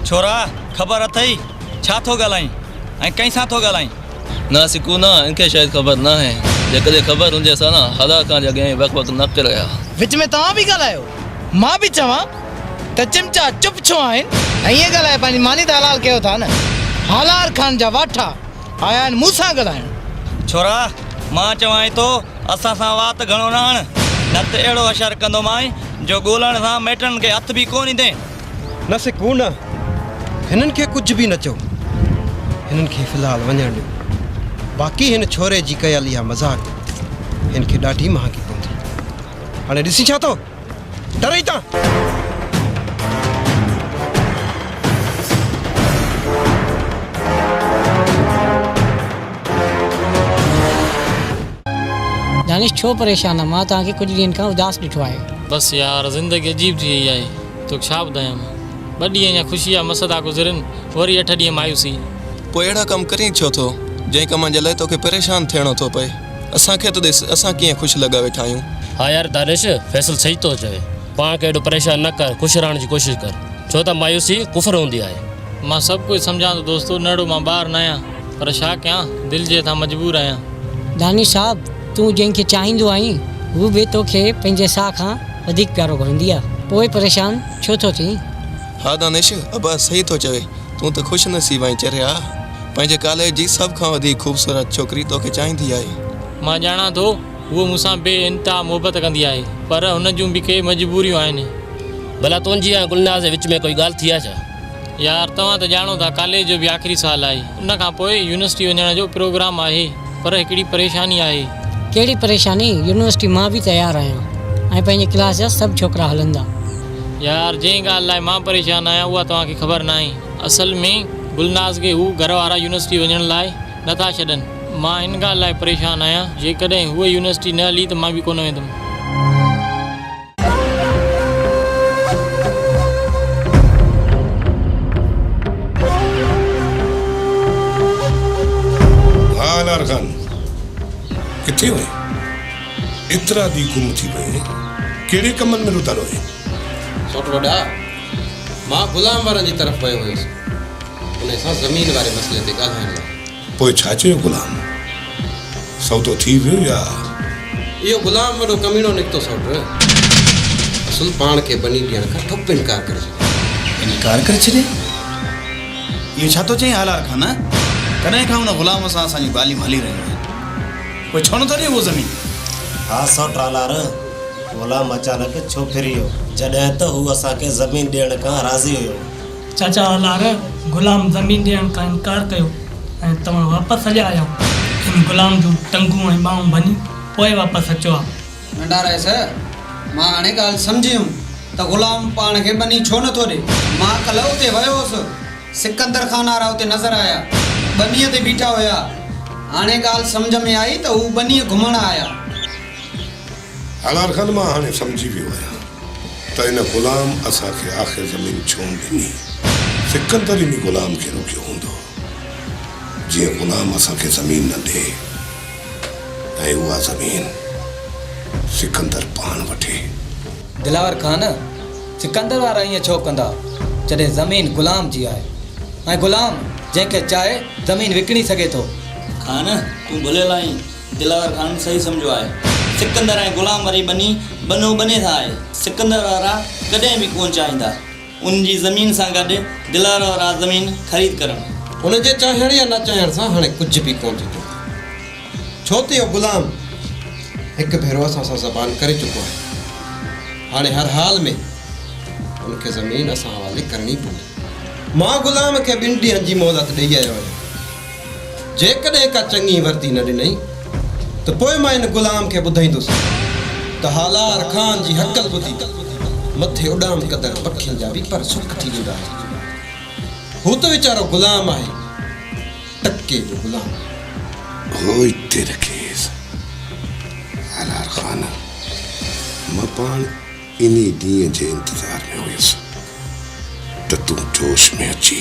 छोरा ख़बर अथई छा थो ॻाल्हाई ऐं कंहिंसां थो ॻाल्हाई? ना सिकू ना, इनखे शायदि ख़बर न आहे। जेकॾहिं ख़बर हुजे असां न हालार खान जे अॻियां वक़ वक़ न करे रहिया। विच में तव्हां बि ॻाल्हायो। मां बि चवां त चिमचा चुप छो आहिनि ऐं ईअं ॻाल्हाए पंहिंजी मानी त हलाल कयो था न। हालार खान जा वाठा आया आहिनि मूंसां ॻाल्हाइण। छोरा मां चवां थो असां सां वात घणो न हण, न त अहिड़ो असरु कंदोमांइ जो ॻोल्हण सां माइटनि खे हथ बि कोन ईंदे। न सिकू न, हिननि खे कुझु बि न चओ। हिननि खे फ़िलहालु वञणु ॾियो। बाक़ी हिन छोरे जी कयल इहा मज़ाक हिन खे ॾाढी महांगी पवंदी। हाणे ॾिसी छा थो डरई था? दानिश छो परेशान आहे? मां तव्हांखे कुझु ॾींहंनि खां उदास ॾिठो आहे। बसि यार, ज़िंदगी अजीब थी वई आहे। तोखे छा ॿुधायां मां? 2 ॾींहं अञा ख़ुशी आहे मसदा गुज़रनि, वरी 8 ॾींहं मायूसी। पोइ अहिड़ा कमु करी छो थो जंहिं कम जे लाइ तोखे परेशान थियणो थो पए? असांखे त ॾिस, असां कीअं ख़ुशि लॻा वेठा आहियूं। हाँ यार दानिश, फैसल सही थो चए। पाण खे एॾो परेशान न कर, ख़ुशि रहण जी कोशिशि कर, छो त मायूसी कुफर हूंदी आहे। मां सभु कुझु सम्झां थो दोस्तो, नड़ो मां ॿार न आहियां, पर छा कयां, दिलि जे था मजबूर आहियां। दानिश साहब, तूं जंहिंखे चाहींदो आहीं हू बि तोखे पंहिंजे साह खां वधीक प्यारो घुरंदी आहे। पोइ परेशान छो थो थी? हा दानिश, अब्बा सही थो चवे। तूं त ख़ुशि नसीब आहीं चरिया। पंहिंजे कॉलेज जी सभ खां वधीक ख़ूबसूरत छोकिरी तोखे चाहींदी आहे। मां ॼाणा थो उहो मूंसां बेइंतिहा मोहबत कंदी आहे, पर हुन जूं बि के मजबूरियूं आहिनि। भला तुंहिंजी ऐं गुलनाज़ जे विच में कोई ॻाल्हि थी आहे छा? यार तव्हां त ॼाणो था कॉलेज जो बि आख़िरी साल आहे, उन खां पोइ यूनिवर्सिटी वञण जो प्रोग्राम आहे, पर हिकिड़ी परेशानी आहे। कहिड़ी परेशानी? यूनिवर्सिटी मां बि तयारु आहियां ऐं पंहिंजे क्लास जा सभु छोकिरा हलंदा। यार जंहिं ॻाल्हि लाइ मां परेशान आहियां उहा तव्हांखे ख़बर न आहे। असल में गुलनाज़ खे हू घर वारा यूनिवर्सिटी वञण लाइ नथा छॾनि। मां हिन ॻाल्हि लाइ परेशान आहियां, जेकॾहिं हूअ यूनिवर्सिटी न हली त मां बि कोन वेंदुमि। अलार खान किथे वए? एतिरा ॾींहं गुम थी वए, कहिड़े कमनि में रुधल हुए? सोट वॾा, मां गुलाम वारनि जी तरफ़ वियो हुयुसि, उन सां ज़मीन वारे मसइले ते ॻाल्हाइण लाइ। पोइ छा चयो गुलाम? सौदो थी वियो या? इहो गुलाम वॾो कमीनो निकितो सोट। असुल पाण खे बनी ॾियण खां ठुप इनकार करे छॾियो। इनकार करे छॾे? इहो छा थो चई अलार खान? कॾहिं खां हुन ग़ुलाम सां असांजूं ॻाल्हियूं हली रहियूं आहिनि, कोई छो नथो ॾिए उहो ज़मीन? हा सौट आलार, ग़ुलाम अचानक छो फिरी वियो जॾहिं त हू असांखे ज़मीन ॾियण खां राज़ी हुयो। चाचा अलार, ग़ुलाम ज़मीन ॾियण खां इनकार कयो ऐं तव्हां वापसि हलिया आहियो। हिन ग़ुलाम जूं टंगूं ऐं ॿाहूं भञी पोइ वापसि अचो आहे। नंढा रहिस, मां हाणे ॻाल्हि सम्झी वियुमि त ग़ुलाम पाण खे बनी छो नथो ॾे। मां कल्ह उते वियो हुउसि, सिकंदर खान वारा उते नज़र आया, बनीअ ते बीठा हुया। हाणे ॻाल्हि सम्झ में आई त हू बनीअ घुमण आया। अलार खान मां हाणे सम्झी वियो आहियां त हिन गुलाम असांखे आख़िर ज़मीन छो ॾिनी। सिकंदर इन गुलाम खे रोकियो हूंदो, जीअं गुलाम असांखे ज़मीन न ॾे ऐं उहा ज़मीन सिकंदर पाण वठे। दिलावर खान, सिकंदर वारा ईअं छो कंदा जॾहिं ज़मीन गुलाम जी आहे ऐं गुलाम जंहिंखे चाहे ज़मीन विकिणी सघे थो। खान तूं भुलियल आहीं, दिलावर खान सही सम्झो आहे। सिकंदर ऐं गुलाम वारी बनी बनो बने था आहे। सिकंदर वारा कॾहिं बि कोन चाहींदा उन जी ज़मीन सां गॾु दिलावर वारा ज़मीन ख़रीद करणु। उन जे चाहण या न चाहण सां हाणे कुझु बि कोन थींदो, छो त इहो गुलाम हिकु भेरो असां सां ज़बान करे चुको आहे। हाणे हर हाल में उनखे ज़मीन असां हवाले करणी पवंदी। मां गुलाम खे 2 ॾींहंनि जी मोहलत ॾेई आयो आहियां। जेकॾहिं का चङी वर्दी न ॾिनई त पोइ मां हिन गुलाम खे ॿुधाईंदुसि त हालार खान जी हकल ॿुधी मथे उॾाम कदर पखियुनि जा बि पर सुख थी वेंदा आहिनि। हू त वीचारो गुलाम आहे, टके जो गुलाम। हो हिते रखेसि अलार खान, मां पाण इन्ही ॾींहं जे इंतज़ार में हुयुसि त तूं जोश में अची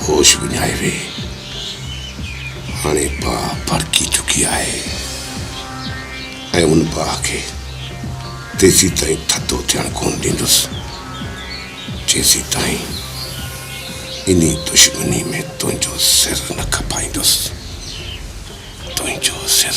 होश विञाए वे। हाणे बाह भड़की चुकी आहे ऐं उन बाह खे तेसी ताईं थधो थियण कोन ॾींदुसि जेसी ताईं इन्ही दुश्मनी में तुंहिंजो सिर न खपाईंदुसि। तुंहिंजो सिर।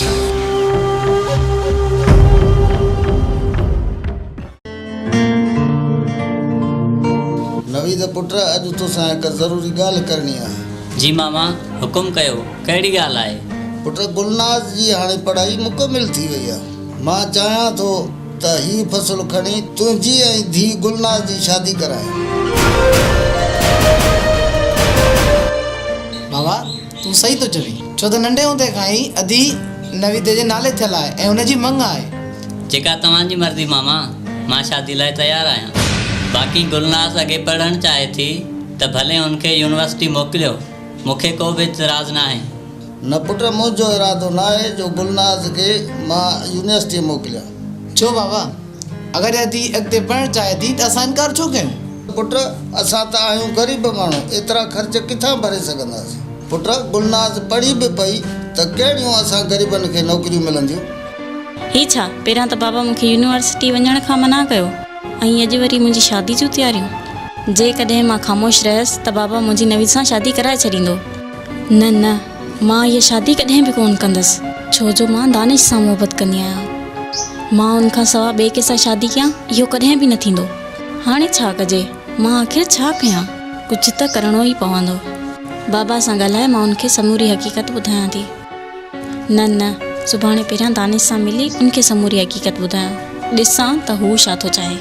नवीद पुट, अॼु तोसां हिकु ज़रूरी ॻाल्हि करणी आहे। जी मामा, हुकुम कयो, कहिड़ी ॻाल्हि आहे? पुट, गुलनाज़ जी हाणे पढ़ाई मुकमिल थी वई आहे। मां चाहियां थो त ही फ़सुलु खणी तुंहिंजी ऐं धीउ गुलनाज़ जी शादी करायां। बाबा, तूं सही थो चवी, छो त नंढे हूंदे खां ई अधी नवीद जे नाले थियल आहे ऐं हुनजी मंग आहे। जेका तव्हांजी मर्ज़ी मामा, मां शादी लाइ तयारु आहियां। बाक़ी गुलनाज़ अॻे पढ़णु चाहे थी त भले हुनखे यूनिवर्सिटी मोकिलियो, मूंखे को बि इतराज़ न आहे। न पुट, मुंहिंजो इरादो न आहे जो गुलनाज़ खे मां यूनिवर्सिटी मोकिलियां। छो बाबा, अगरि अधी अॻिते पढ़णु चाहे थी त असां इनकार छो कयूं? पुट, असां त आहियूं ग़रीब माण्हू, एतिरा ख़र्च किथां भरे सघंदासीं। पुट, गुलनाज़ पढ़ी बि पई त कहिड़ियूं असां ग़रीबनि खे नौकरियूं मिलंदियूं? ही छा, पहिरियां त बाबा मूंखे यूनिवर्सिटी वञण खां मना कयो ऐं अॼु वरी मुंहिंजी शादी जूं तयारियूं। जेकॾहिं मां ख़ामोश रहियसि त बाबा मुंहिंजी नवीद सां शादी कराए छॾींदो। न न, मां इहा शादी कॾहिं बि कोन कंदसि, छो जो मां दानिश सां मोहबत कंदी आहियां। मां उनखां सवाइ ॿिए कंहिंसां शादी कयां, इहो कॾहिं बि न थींदो। हाणे छा कजे, मां आख़िर छा कयां? कुझु त करिणो ई पवंदो। बाबा सां ॻाल्हाए मां उनखे समूरी हक़ीक़त ॿुधायां थी। न सुभाणे पहिरियां दानिश सां मिली उनखे समूरी हक़ीक़त ॿुधायां, ॾिसां त हू छा थो चाहे।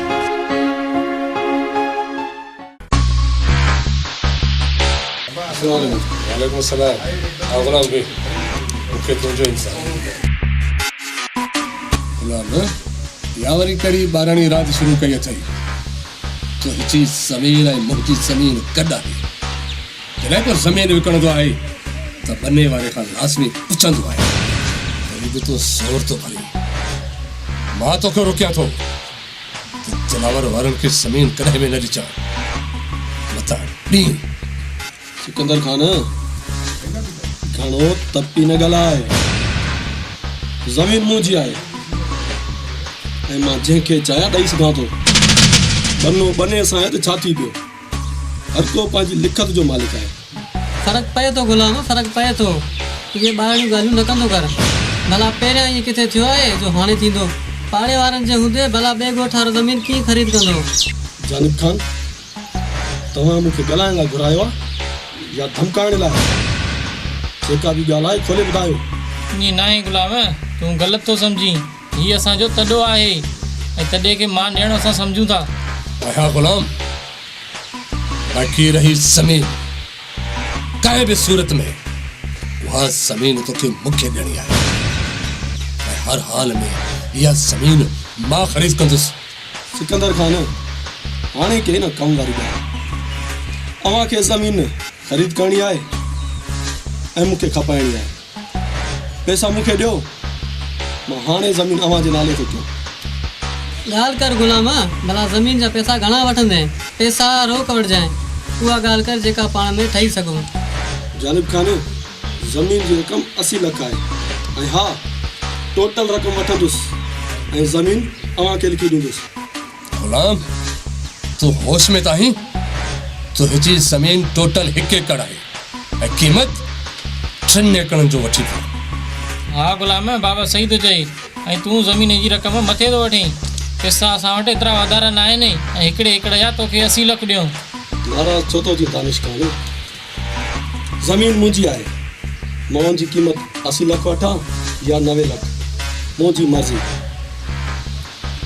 वालेकुम सलाम। गुलाम भाई मूंखे तुंहिंजो इंसाफ़। गुलाम या वरी कड़ी ॿारहं राति शुरू कई अथई। तुंहिंजी ज़मीन ऐं मुंहिंजी ज़मीन गॾु आहे। जॾहिं को ज़मीन विकिणंदो आहे त बने वारे खां लाज़मी पुछंदो आहे। वरी बि तूं ज़ोर थो भरी। मां तोखे रोकियां थो त जनावर वारनि खे ज़मीन कॾहिं बि न ॾिजां। मथां ॾींहुं सिकंदर खान घणो तपी न ॻाल्हाए। ज़मीन मुंहिंजी आहे ऐं मां जंहिंखे चाहियां ॾेई सघां थो। बनो बने सां आहे त छा थी पियो? हर को पंहिंजी लिखत जो मालिक आहे। फ़र्क़ु पए थो गुलाम, फ़र्क़ु पए थो। इहे ॿाहिरियूं ॻाल्हियूं न कंदो कर। भला पहिरियां ईअं किथे थियो आहे जो हाणे थींदो? पाड़े वारनि जे हूंदे भला ॿिए ॻोठ वारो ज़मीन कीअं ख़रीद कंदो? जानिब खान तव्हां मूंखे ॻाल्हाइण लाइ घुरायो आहे या धमकाइण लाइ? जेका बि ॻाल्हि आहे खोले ॿुधायो। ईअं न आहे गुलाम, तूं ग़लति थो सम्झी। हीअ असांजो तॾो आहे ऐं तॾे खे मान ॾियणु असां सम्झूं था। हा गुलाम, बाक़ी रही ज़मीन, कंहिं बि सूरत में उहा ज़मीन तोखे मूंखे ॾियणी आहे ऐं हर हाल में इहा ज़मीन मां ख़रीद कंदुसि। सिकंदर खान हाणे के न कम वारी ॻाल्हि। अव्हांखे ज़मीन ख़रीद करणी आहे ऐं मूंखे खपाइणी आहे। पैसा मूंखे ॾियो, मां हाणे ज़मीन अव्हांजे नाले ते कयो। ॻाल्हि कर गुलाम, भला ज़मीन जा पैसा घणा वठंदे? पैसा रोक वठिजांइ। उहा ॻाल्हि कर जेका पाण में ठही सघूं। जानिब खान ज़मीन जी रक़म 80 लख आहे ऐं हा टोटल रक़म वठंदुसि ऐं ज़मीन अव्हांखे लिखी ॾींदुसि। गुलाम तूं होश में त आहीं? तुंहिंजी ज़मीन टोटल 1 एकड़ आहे ऐं क़ीमत 3 एकड़नि जो वठी पियो। हा गुलाम, बाबा सही थो चई। ऐं तूं ज़मीन जी रक़म मथे थो वठीं। पैसा असां वटि एतिरा वधारा न आहिनि ऐं हिकिड़े एकड़ जा तोखे 80 लख ॾियूं। नाराज़ छो थो थी दानिश खान? ज़मीन मुंहिंजी आहे। मां उनजी क़ीमत 80 लख वठां या 90 लख, मुंहिंजी मर्ज़ी।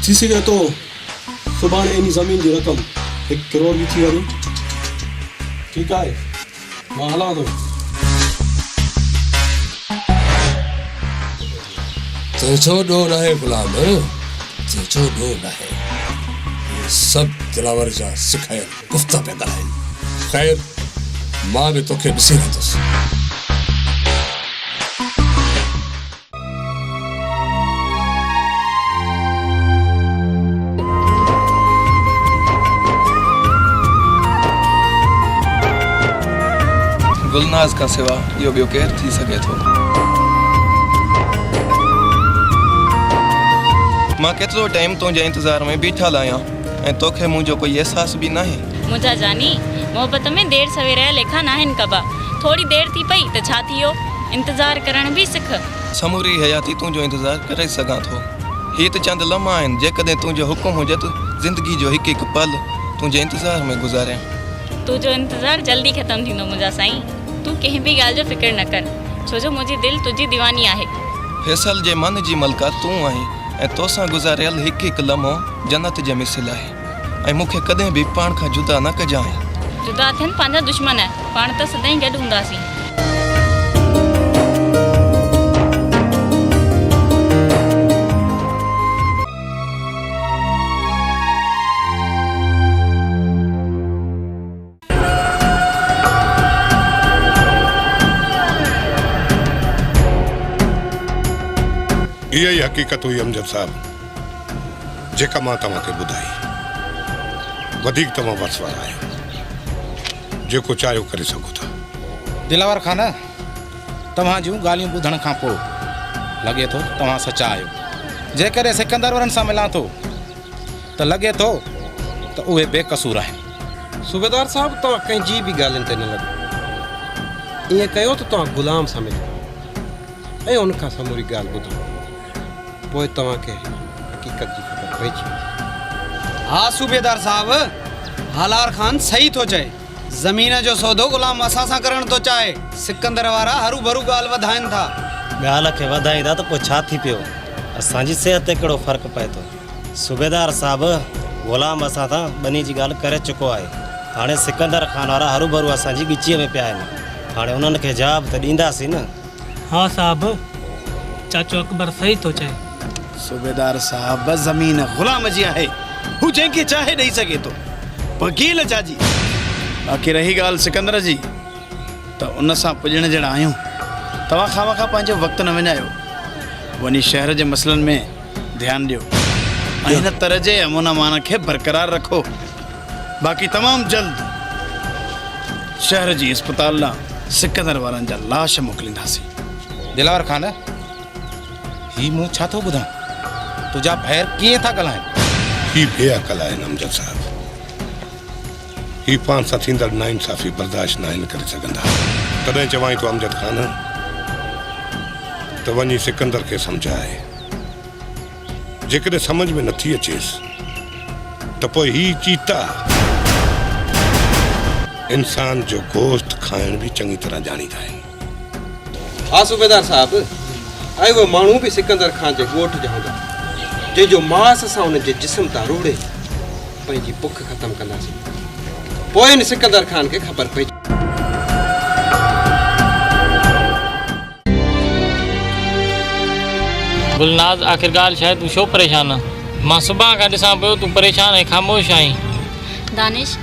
थी सघे थो सुभाणे इन ज़मीन जी रक़म 1 करोड़ बि थी वञे। ठीकु आहे, मां हलां थो। तुंहिंजो ॾोह न आहे गुलाम, तुंहिंजो ॾोह न आहे। इहे सभु दिलावर जा सिखायल गुफ़्ता पिया ॻाल्हाइनि। ख़ैर, मां बि तोखे ॾिसी रहंदुसि। गुलनाज़ खां सिवा इहो ॿियो केरु थी सघे थो? मां केतिरो टाइम तुंहिंजे इंतज़ार में बीठल आहियां ऐं तोखे मुंहिंजो कोई अहसास बि नाहे। मुंहिंजा जानी, मोहबत में देर सवेर जा लेखा न आहिनि कबा। थोड़ी देर थी पई त छा थी वियो? इंतज़ार करण बि सिख। समूरी हयाती तुंहिंजो इंतज़ार करे सघां थो। हीअ त चंद लम्हा आहिनि जेकॾहिं तुंहिंजो हुकुम हुजे त ज़िंदगी जो हिकु हिकु पल तुंहिंजे इंतज़ार में गुज़ारियां। तुंहिंजो इंतज़ार जल्दी ख़तमु थींदो मुंहिंजा साईं। तूं कंहिं बि ॻाल्हि जो फ़िक्र न कर, छो जो मुंहिंजी दिलि तुंहिंजी दीवानी आहे। फैसल जे मन जी मलका तूं आहीं ऐं तोसां गुज़ारियल हिकु हिकु लम्हो जन्नत जे मिसल आहे ऐं मूंखे कॾहिं बि पाण खां जुदा न कजांइ। जुदा थियनि पंहिंजा दुश्मन, पाण त सदाईं गॾु हूंदासीं। इहा ई हक़ीक़त हुई अमजद साहब, जेका मां तव्हांखे ॿुधाई। वधीक तव्हां वस वारा आहियो, जेको चाहियो करे सघो था। दिलावर खान, तव्हां जूं ॻाल्हियूं ॿुधण खां पोइ लॻे थो तव्हां सचा आहियो। जेकॾहिं सिकंदर वारनि सां मिलां थो त लॻे थो त उहे बेक़सूर आहिनि। सूबेदार साहब, तव्हां कंहिंजी बि ॻाल्हियुनि ते न लॻो। ईअं कयो त तव्हां ग़ुलाम सां मिलो ऐं उनखां समूरी ॻाल्हि ॿुधो, पोइ तव्हांखे हक़ीक़त जी ख़बर पइजी। हा सूबेदार साहब, हालार खान सही थो चए। ज़मीन जो सौदो गुलाम असां सां करण थो चाहे। सिकंदर वारा हरू भरू ॻाल्हि वधाइनि था। ॻाल्हि खे वधाईंदा त पोइ छा थी पियो? असांजी सिहत ते कहिड़ो फ़र्क़ु पए थो? सूबेदार साहब, ग़ुलाम असां सां ॿनी जी ॻाल्हि करे चुको आहे। हाणे सिकंदर खान वारा हरू भरू असांजी ॻिचीअ में पिया आहिनि। हाणे उन्हनि खे जवाब त ॾींदासीं न। हाँ साहब, चाचो अकबर सही थो चए। सूबेदार साहब, ज़मीन ग़ुलाम जी आहे, हू जंहिंखे चाहे ॾेई सघे थो। वकील छाजी? बाक़ी रही ॻाल्हि सिकंदर जी, त उन सां पुॼण जहिड़ा आहियूं। तव्हां खां पंहिंजो वक़्तु न विञायो, वञी शहर जे मसइलनि में ध्यानु ॾियो ऐं हिन तरह जे अमन अमान खे बरक़रार रखो। बाक़ी तमामु जल्द शहर जी अस्पताल लाइ सिकंदर वारनि जा लाश मोकिलींदासीं। दिलावर खान, ही मूं छा थो ॿुधां? तुंहिंजा भैर कीअं था ॻाल्हाइनि? ही बेअक़ल आहिनि अमजद साहब। ही पाण सां थींदड़ नाइंसाफ़ी बर्दाश्त न आहिनि करे सघंदा। तॾहिं चवां थो अमजद खान त वञी सिकंदर खे सम्झाए। जेकॾहिं सम्झ में नथी अचेसि त पोइ ही चीता इंसान जो गोश्त खाइण बि चङी तरह ॼाणींदा आहिनि। हाँ सूबेदार साहब, ऐं उहे माण्हू बि सिकंदर खान जे ॻोठ जा हूंदा, जंहिंजो मांस असां उन जे जिस्म तां रोड़े पंहिंजी बुख ख़तमु कंदासीं। पोइ हिन सिकंदर खान खे ख़बर पई। गुलनाज़, आख़िर ॻाल्हि छा आहे? तूं छो परेशान आहे? मां सुभाणे खां ॾिसां पियो तूं परेशान ऐं ख़ामोश आहीं। दानिश,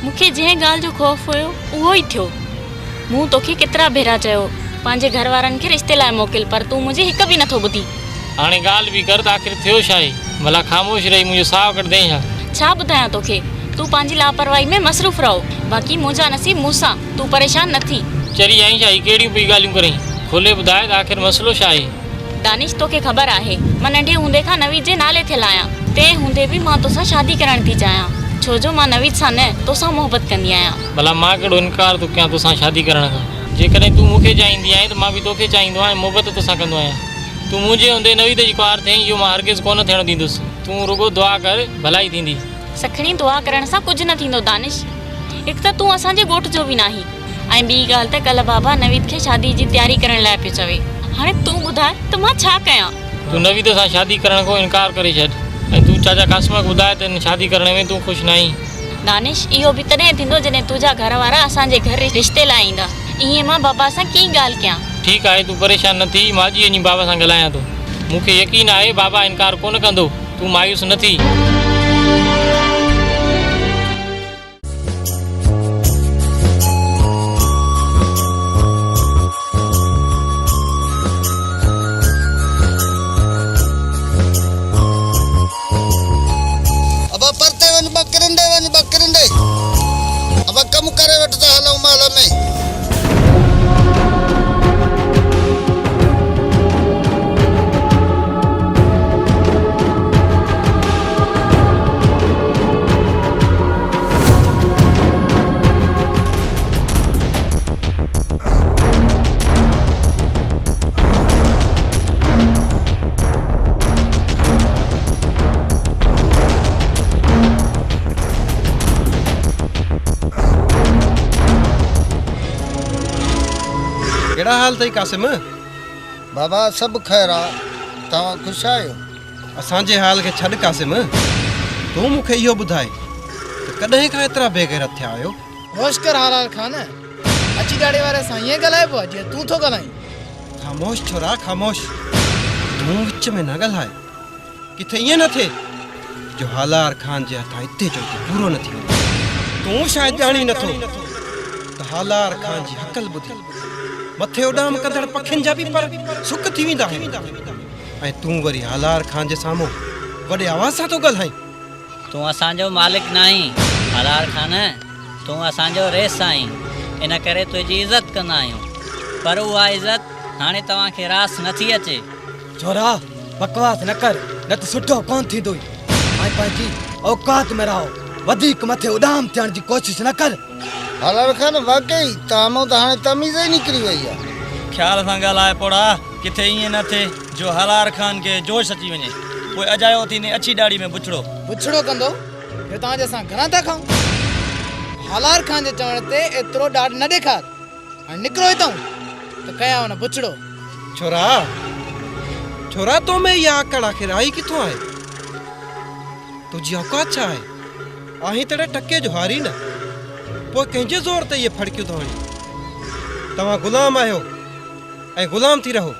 मूंखे जंहिं ॻाल्हि जो ख़ौफ़ हुयो उहो ई थियो। मूं तोखे केतिरा भेरा चयो पंहिंजे घर वारनि खे रिश्ते लाइ मोकिल, पर तूं मुंहिंजी हिकु बि नथो ॿुधी। हाणे ॻाल्हि बि कर त आख़िर थियो छा आहे? भला ख़ामोश रही मुंहिंजो साहु कढंदे छा ॿुधायां तोखे? तूं पंहिंजी लापरवाही में मसरूफ़ रहो। बाक़ी मुंहिंजा नसीब मूंसां, तूं परेशान न थी। चरी आई छा? कहिड़ियूं बि ॻाल्हियूं करी? खोले ॿुधाए त आख़िर मसइलो छा आहे? दानिश, तोखे ख़बर आहे मां नंढे हूंदे खां नवीद जे नाले थियल आहियां। तंहिं हूंदे बि मां तोसां शादी करण थी चाहियां, छो जो मां नवीद सां न तोसां मोहबत कंदी आहियां। भला मां कहिड़ो इनकार थो कयां तोसां शादी करण खां? जेकॾहिं तूं मूंखे चाहींदी आहीं त मां बि तोखे चाहींदो आहियां, मोहबत तोसां कंदो आहियां। तूं मुंहिंजे हूंदे नवीद जी कुंवार थियईं, इहो मां हरगिज़ कोन थियणु ॾींदुसि। तूं रुगो दुआ कर, भलाई थींदी। सखणी दुआ करण सां कुझु न थींदो दानिश। हिकु त तूं असांजे ॻोठ जो बि नाहीं, ऐं ॿी ॻाल्हि त कल्ह बाबा नवीद खे शादी जी तयारी करण लाइ पियो चवे। हाणे तूं ॿुधाए त मां छा कयां? तूं नवीद सां शादी करण खां इनकार करे छॾ ऐं तूं चाचा कासिम खे ॿुधाए त हिन शादी करण में तूं ख़ुशि न आहीं। दानिश, इहो बि तॾहिं थींदो जॾहिं तुंहिंजा घर वारा असांजे घर रिश्ते लाइ ईंदा। ईअं मां बाबा सां कीअं ॻाल्हि कयां? ठीकु आहे, तूं परेशान न थी। मां अॼु वञी बाबा सां ॻाल्हायां थो। मूंखे यकीन आहे बाबा इनकार कोन कंदो। तूं मायूस न थी। कहिड़ा हाल अथई कासिम? बाबा सभु ख़ैर आहे, तव्हां ख़ुशि आहियो? असांजे हाल खे छॾ कासिम, तूं मूंखे इहो ॿुधाए त कॾहिं खां एतिरा बेग़ैरत थिया आहियो? होश कर हालाल खान, अची ॾाड़े वारे सां ईअं ॻाल्हाइबो आहे जीअं तूं थो ॻाल्हाईं। ख़ामोश छोरा ख़ामोश, तूं विच में न ॻाल्हाए। किथे ईअं न थिए जो हालार खान जे हथां हिते जो पूरो न थी वञे। तूं शायदि ॼाणी नथो त हालार खान जी हकल ॿुधी मथे उॾाम कंदड़ पखियुनि जा बि पर सुख थी वेंदा आहिनि, ऐं तूं वरी हालार खान जे साम्हूं वॾे आवाज़ सां थो ॻाल्हाईं। तूं असांजो मालिक न आहीं हालार खान, तूं असांजो रेस आहीं, इन करे तुंहिंजी इज़त कंदा आहियूं। पर उहा इज़त हाणे तव्हांखे रास नथी अचे। छोरा बकवास न कर, न त सुठो कोन थींदो। ऐं पंहिंजी औकात में रहो, वधीक मथे उॾाम थियण जी कोशिशि न कर। हालार खान, वाकई तव्हां मां त हाणे तमीज़ ई निकिरी वई आहे। ख़्याल सां ॻाल्हाए पोड़ा, किथे ईअं न थिए जो हालार खान खे जोश अची वञे, पोइ अजायो थींदे अछी ॾाड़ी में बुछड़ो कंदो। इहो तव्हांजे असां घणा था खाऊं? हलार खान जे चवण ते एतिरो ॾाढ न ॾेखार हाणे निकिरो हितां त कयां हुन पुछड़ो। छोरा छोरा तो में इहा आकड़ आख़िर आई किथों आहे? तुंहिंजी औकात छा आहे? आहीं तॾहिं टके जो हारी न, पोइ कंहिंजे ज़ोर ते इहे फड़कियूं थो हणी? तव्हां ग़ुलाम आहियो ऐं ग़ुलाम थी रहो।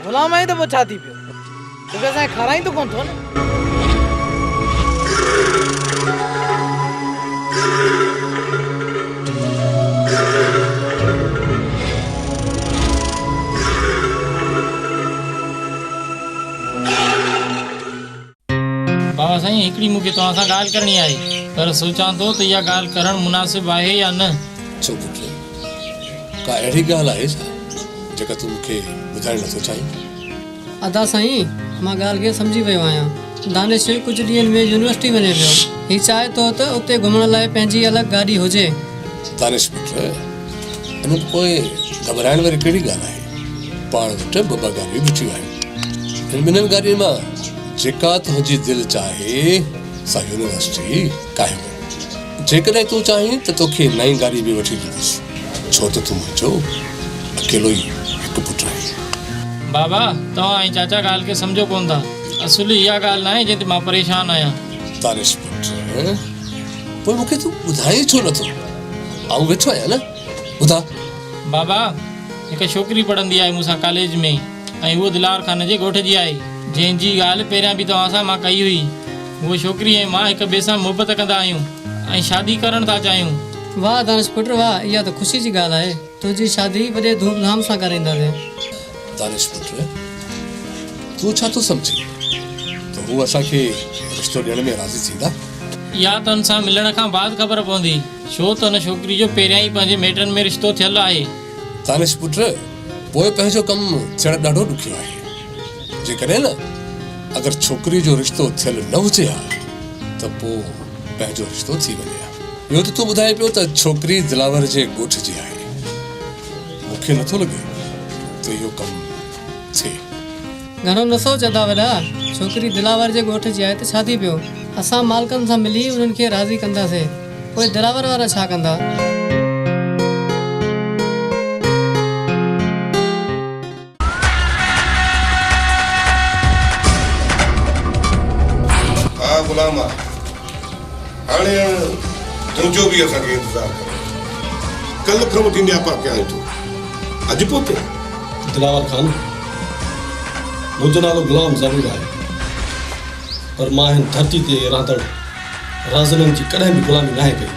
ग़ुलाम आहीं त पोइ छा थी पियो? तोखे असांखे खाराईंदो कोन थो न। बाबा साईं हिकिड़ी मूंखे तव्हां सां ॻाल्हि करणी आहे, पर सोचां थो त इहा ॻाल्हि करणु मुनासिबु आहे या न। छो पुट, का अहिड़ी ॻाल्हि आहे छा जेका तूं मूंखे ॿुधाइण नथो चाहीं? अदा साईं, मां ॻाल्हि खे सम्झी वियो आहियां। दानिश कुझु ॾींहंनि में यूनिवर्सिटी वञे पियो। हीउ चाहे थो त उते घुमण लाइ पंहिंजी अलॻि गाॾी हुजे। दानिश पुट, हिन पोइ घबराइण वारी कहिड़ी ॻाल्हि आहे? पाण वटि ॿ गाॾियूं ॾिठियूं आहिनि। हिन ॿिन्हिनि गाॾियुनि मां जेका तुंहिंजी दिलि चाहे सा यूनिवर्सिटी काहे वञ। जेकॾहिं तूं चाहीं त तोखे नई गाॾी बि वठी ॾींदुसि, छो त तूं मुंहिंजो अकेलो ई हिकु पुटु आहे। बाबा, तव्हां ऐं चाचा ॻाल्हि खे सम्झो कोन था। असुली इहा ॻाल्हि न आहे जंहिं ते मां परेशान आहियां। दानिश पुट, पोइ मूंखे तूं ॿुधाए छो नथो? आऊं वेठो आहियां न, ॿुधा। बाबा, हिकु छोकिरी पढ़ंदी आहे मूंसां कॉलेज में, ऐं उहो दिलावर खान जे ॻोठ जी आहे, जंहिंजी ॻाल्हि पहिरियां बि तव्हां सां मां कई हुई। उहो छोकिरी ऐं मां हिक ॿिए सां मुहबत कंदा आहियूं ऐं शादी करणु था चाहियूं। वाह दानिश पुट वाह, इहा त ख़ुशी जी ॻाल्हि आहे। तुंहिंजी शादी वॾे धूमधाम सां कराईंदासीं। दानिश पुट, तूं छा थो सम्झी त हू असांखे रिश्तो ॾियण में राज़ी थींदा? इहा त हुन सां मिलण खां बाद ख़बर पवंदी, छो त हुन छोकिरी जो पहिरियां ई पंहिंजे मेटनि में रिश्तो थियल आहे। दानिश पुट, पोइ पंहिंजो कमु थियणु ॾाढो ॾुखियो आहे। जेकॾहिं न अगरि छोकिरी जो रिश्तो थियल न हुजे हा त पोइ पंहिंजो रिश्तो थी वञे हा। इहो त तूं ॿुधाए पियो त छोकिरी दिलावर जे ॻोठ जी आहे। मूंखे नथो लॻे त इहो कमु थिए। घणो न सोचंदा वॾा, छोकिरी दिलावर जे ॻोठ जी आहे त छा थी पियो? असां मालिकनि सां मिली उन्हनि खे राज़ी कंदासीं, पोइ दिलावर वारा छा कंदा? हा ग़ुलाम, हाणे तुंहिंजो बि असांखे इंतज़ारु करे। कल्ह खां वठी न्यापा कया आहियूं, तूं अॼु पहुते? दिलावर खान, मुंहिंजो नालो ग़ुलाम ज़रूरु आहे, पर मां हिन धरती ते रहंदड़ राज़ननि जी कॾहिं बि ग़ुलामी नाहे कई।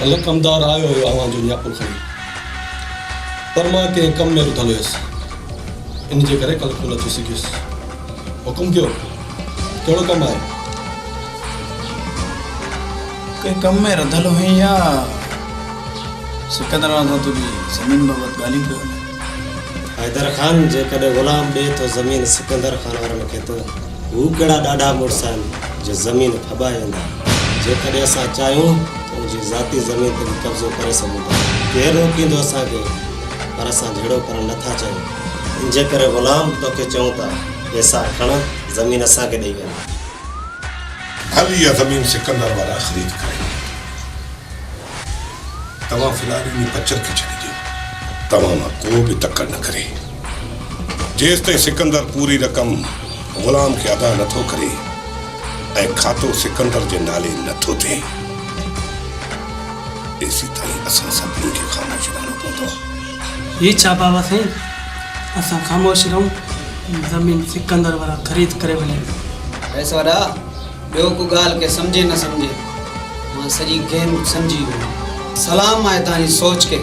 कल्ह कमदार आयो हुयो अव्हां जो न्यापो खणी, पर मां कंहिं कम में रुधल हुयुसि, इन जे करे कल्ह कोन अची सघियुसि। हुकुम कयो, कहिड़ो कमु आहे? कंहिं कम में रधल हुई या सिकंदर सां तुंहिंजी ज़मीन बाबति ॻाल्हियूं पियो हले? हैदर खान जेकॾहिं ग़ुलाम ॾिए थो ज़मीन सिकंदर खान वारनि खे, त हू कहिड़ा ॾाढा मुड़ुस आहिनि जो ज़मीन फॿाए वेंदा। जेकॾहिं असां चाहियूं त उनजी ज़ाती ज़मीन ते बि कब्ज़ो करे सघूं था। केरु रोकींदो असांखे? पर असां जहिड़ो करणु नथा चाहियूं। इन जे करे ग़ुलाम तोखे चऊं था, पैसा खण, ज़मीन असांखे ॾेई वञ। हल इहा ज़मीन सिकंदर वारा ख़रीद करे। तव्हां फ़िलहाल इन बचत खे छॾे ॾियो। तव्हां मां को बि तकड़ न करे। जेसि ताईं सिकंदर पूरी रक़म ग़ुलाम खे अदा नथो करे ऐं खातो सिकंदर जे नाले नथो थिए, एसी ताईं असां सभिनी खे ख़ामोश रहणो पवंदो। ये छा बाबा साईं, असां ख़ामोश रहूं, ज़मीन सिकंदर वारा ख़रीद करे वञे। ऐसवारा ॿियो को ॻाल्हि खे सम्झे न सम्झे, मां सॼी गेम सम्झी वियो। सलाम आहे तव्हांजी सोच खे।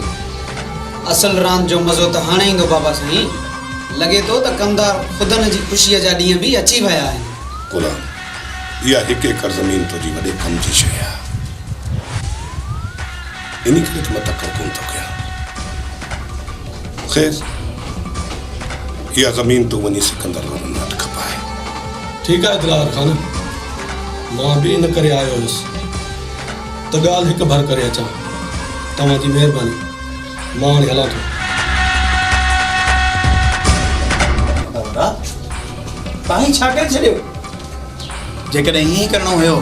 असल रांदि जो मज़ो त हाणे ईंदो बाबा साईं। लॻे थो त कमदार ख़ुदनि जी ख़ुशीअ जा ॾींहं बि अची विया आहिनि। ग़ुलाम, इहा हिकु एकड़ ज़मीन तुंहिंजी वॾे कम जी शइ आहे, इन करे त मां तकड़ कोन थो कयां। ख़ैर, इहा ज़मीन तूं वञी सिकंदर वारनि वटि खपाए। ठीकु आहे दिलावर खान, मां बि इन करे आयो हुयुसि त ॻाल्हि हिकु भर करे अचां। तव्हांजी महिरबानी, मां हाणे हलां थो। तव्हां छा करे छॾियो? जेकॾहिं ईअं करिणो हुयो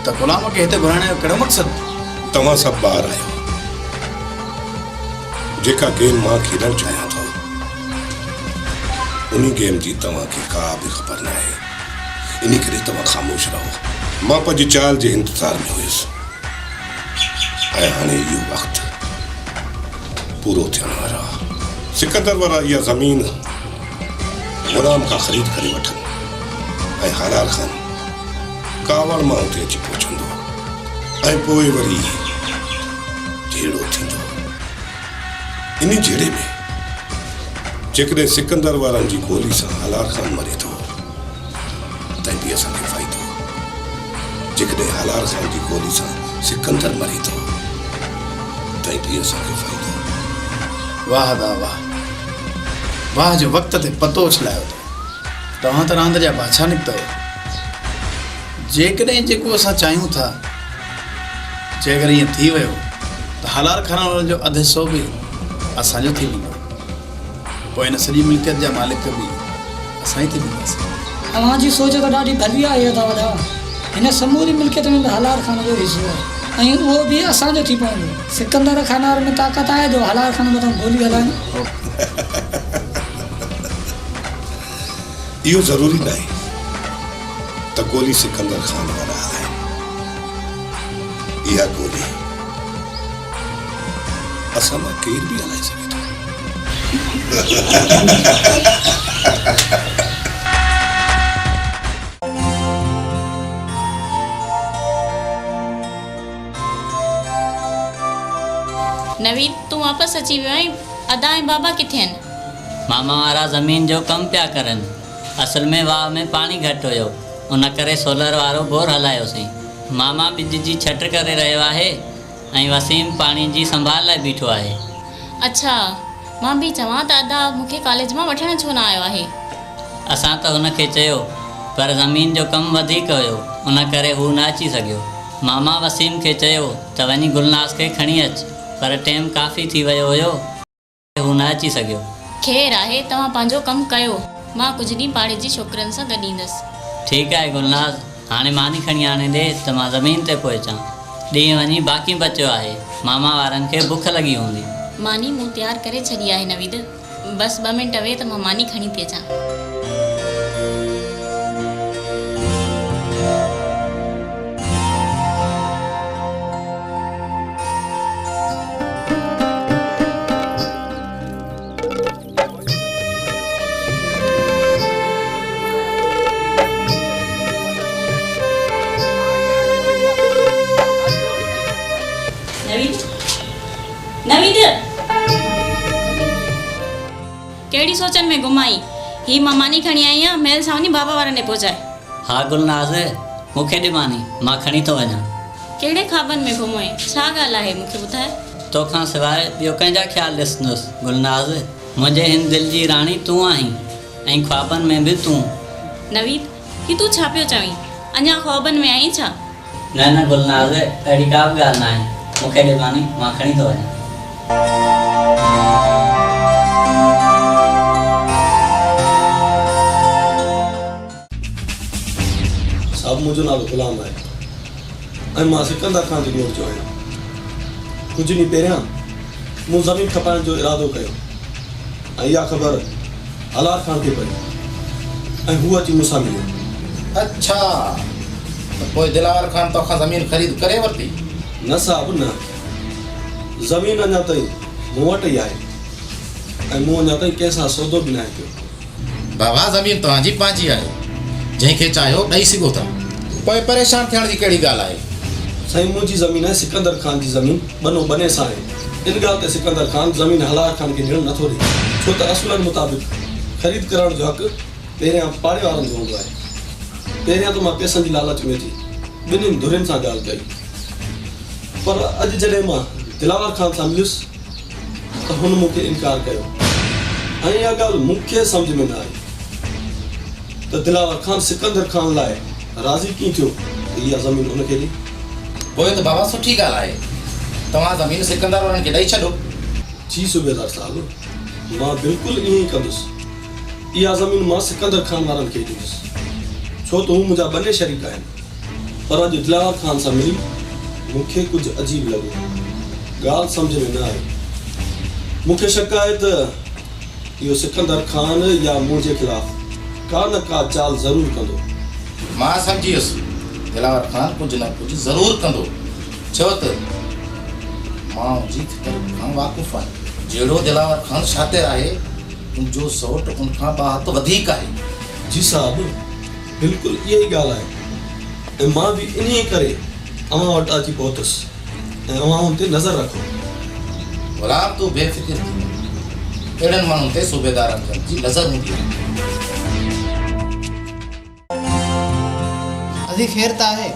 त ग़ुलाम खे हिते घुराइण जो कहिड़ो मक़सदु? तव्हां सभु ॿार आहियो जेका गेम मां खेॾणु चाहियां थो उन गेम जी तव्हांखे का बि ख़बर न आहे। इन करे तव्हां ख़ामोश रहो। मां पंहिंजी चाल जे इंतज़ार में हुयुसि ऐं हाणे इहो वक़्तु पूरो थियण वारो आहे। सिकंदर वारा इहा ज़मीन ग़ुलाम खां ख़रीद करे वठनि ऐं हलाल खान कावड़ मां उते अची पहुचंदो ऐं पोइ वरी झेड़ो थींदो। इन झेड़े में जेकॾहिं सिकंदर वारनि जी गोली सां हलाल खान मरे थो तंहिं बि असांखे फ़ाइदो। जेकॾहिं हलाल खान जी गोली सां सिकंदर मरे थो तंहिं बि असांखे फ़ाइदो। वाह दा वाह, वाह जो वक़्त ते पतो उछलायो अथव। तव्हां त रांदि जा बादशाह निकितव। जेकॾहिं जेको असां चाहियूं था जेकर ईअं थी वियो त हलाल खान वारनि जो अधु हिसो बि असांजो थी वेंदो। पोइ हिन सॼी मिल्कियत जा मालिक बि असां ई थी वेंदासीं। तव्हांजी सोच त ॾाढी भली आहे इहा त वॾा। हिन समूरी मिल्कियत में बि हलाल खान जो हिसो आहे ऐं उहो बि असांजो थी पवंदो। सिकंदर खान वारनि में ताक़त आहे जो हलाल खान मथां गोली हलाइनि। इहो ज़रूरी न आहे त गोली सिकंदर खान वारा हलाइनि। इहा गोली असां मां केर बि हलाए सघे थो। नवीद तूं वापसि अची वियो आहीं। अदा ऐं बाबा किथे आहिनि? मामा वारा ज़मीन जो कमु पिया करनि। असल में वाह में पाणी घटि हुयो उन करे सोलर वारो बोर हलायोसीं। मामा ॿिज जी छट करे रहियो आहे ऐं वसीम पाणी जी संभाल लाइ बीठो आहे। अच्छा, मां बि चवां त अदा मूंखे कॉलेज मां वठणु छो न आयो आहे? असां त हुनखे चयो पर ज़मीन जो कमु वधीक हुयो उन करे हू न अची सघियो। मामा वसीम खे चयो त वञी गुलनाज़ खे खणी अचु पर टाइम काफ़ी थी वियो हुयो हू न अची सघियो। ख़ैर आहे, तव्हां पंहिंजो कमु कयो। मां कुझु ॾींहं पाड़े जी छोकिरनि सां गॾु ईंदसि। ठीकु आहे गुलनाज़, हाणे मानी खणी आणे ॾे त मां ज़मीन ते पोइ अचां। ॾींहुं वञी बाक़ी बचियो आहे। मामा वारनि खे बुख लॻी हूंदी। मानी मूं तयारु करे छॾी आहे नवीद। बसि 2 मिंट वे त मां मानी खणी थी अचां। नवीद कहिड़ी सोचनि में घुमाई? ही मां मानी खणी आई आहियां, महल सां वञी बाबा वारनि ॾे पहुचाए। हा गुलनाज़, मूंखे ॾे मानी, मां खणी थो वञा। कहिड़े ख़्वाबनि में घुमो आहे? छा ॻाल्हि आहे मूंखे ॿुधाए। तोखां सवाइ ॿियो कंहिंजा ख़्यालु ॾिसंदुसि गुलनाज़। मुंहिंजे हिन दिलि जी राणी तूं आहीं ऐं ख़्वाबनि में बि तूं। नवीद, ही तूं छा पियो चवीं? अञा ख़्वाबनि में आहीं छा? न न गुलनाज़, अहिड़ी का बि ॻाल्हि न आहे। मूंखे ॾे मानी, मां खणी थो वञा। साहब मुंहिंजो नालो ग़ुलाम आहे ऐं मां सिकंदर खान जी ॻोठ जो आहियां। कुझु ॾींहं पहिरियां मूं ज़मीन खपाइण जो इरादो कयो ऐं इहा ख़बर हलाल खान खे पई ऐं हू अची मूंसां मिलियो। अच्छा, त पोइ दिलावर खान तोखां ज़मीन ख़रीद करे वरिती? न साहब न, ज़मीन अञा ताईं मूं वटि ई आहे ऐं मूं अञा ताईं कंहिंसां सौदो बि न आहे कयो। बाबा ज़मीन तव्हांजी पंहिंजी आहे, जंहिंखे चाहियो ॾेई सघो था। पोइ परेशान थियण जी कहिड़ी ॻाल्हि आहे? साईं मुंहिंजी ज़मीन आहे सिकंदर खान जी ज़मीन बनो बने सां आहे। इन ॻाल्हि ते सिकंदर खान ज़मीन हलाल खान खे ॾियणु नथो ॾे छो त असूलनि मुताबिक़ ख़रीद करण जो हक़ पहिरियां पाड़े वारनि जो हूंदो आहे। पहिरियां त मां पैसनि जी लालच में थी ॿिन्हिनि धुरियुनि सां ॻाल्हि कई पर अॼु जॾहिं मां दिलावर खान सां मिलियुसि त हुन मूंखे इनकार कयो ऐं इहा ॻाल्हि मूंखे सम्झ में न आई त दिलावर खान सिकंदर खान लाइ राज़ी कीअं थियो त इहा ज़मीन हुनखे ॾे। पोइ त बाबा सुठी ॻाल्हि आहे, तव्हां ज़मीन सिकंदर वारनि खे ॾेई छॾो। जी सूबेदार साहिब, मां बिल्कुलु ईअं ई कंदुसि। इहा ज़मीन मां सिकंदर खान वारनि खे ॾींदुसि छो त हू मुंहिंजा 2 शरीक आहिनि पर अॼु दिलावर खान सां मिली मूंखे कुझु अजीब लॻो, ॻाल्हि सम्झ में न आई। मूंखे शक आहे त इहो सिकंदर खान या मुंहिंजे ख़िलाफ़ का न का चाल ज़रूरु कंदो। मां सम्झी वियुसि, दिलावर खान कुझु न कुझु ज़रूरु कंदो, छो त मां उनजी फिकर खां वाक़ुफ़ु आहियां। जहिड़ो दिलावर खान शातिर आहे, उनजो सौट उन खां 2 हथ वधीक आहे। जी साहब, बिल्कुलु इहा ई ॻाल्हि आहे ऐं मां बि इन्हीअ करे अव्हां वटि अची पहुतुसि ऐं अव्हां हुन ते नज़र रखो। गुलाम, तूं बेफ़िक्र थी, अहिड़नि माण्हुनि ते सूबेदार अंकल जी नज़र हूंदी आहे। अदी ख़ैर त आहे,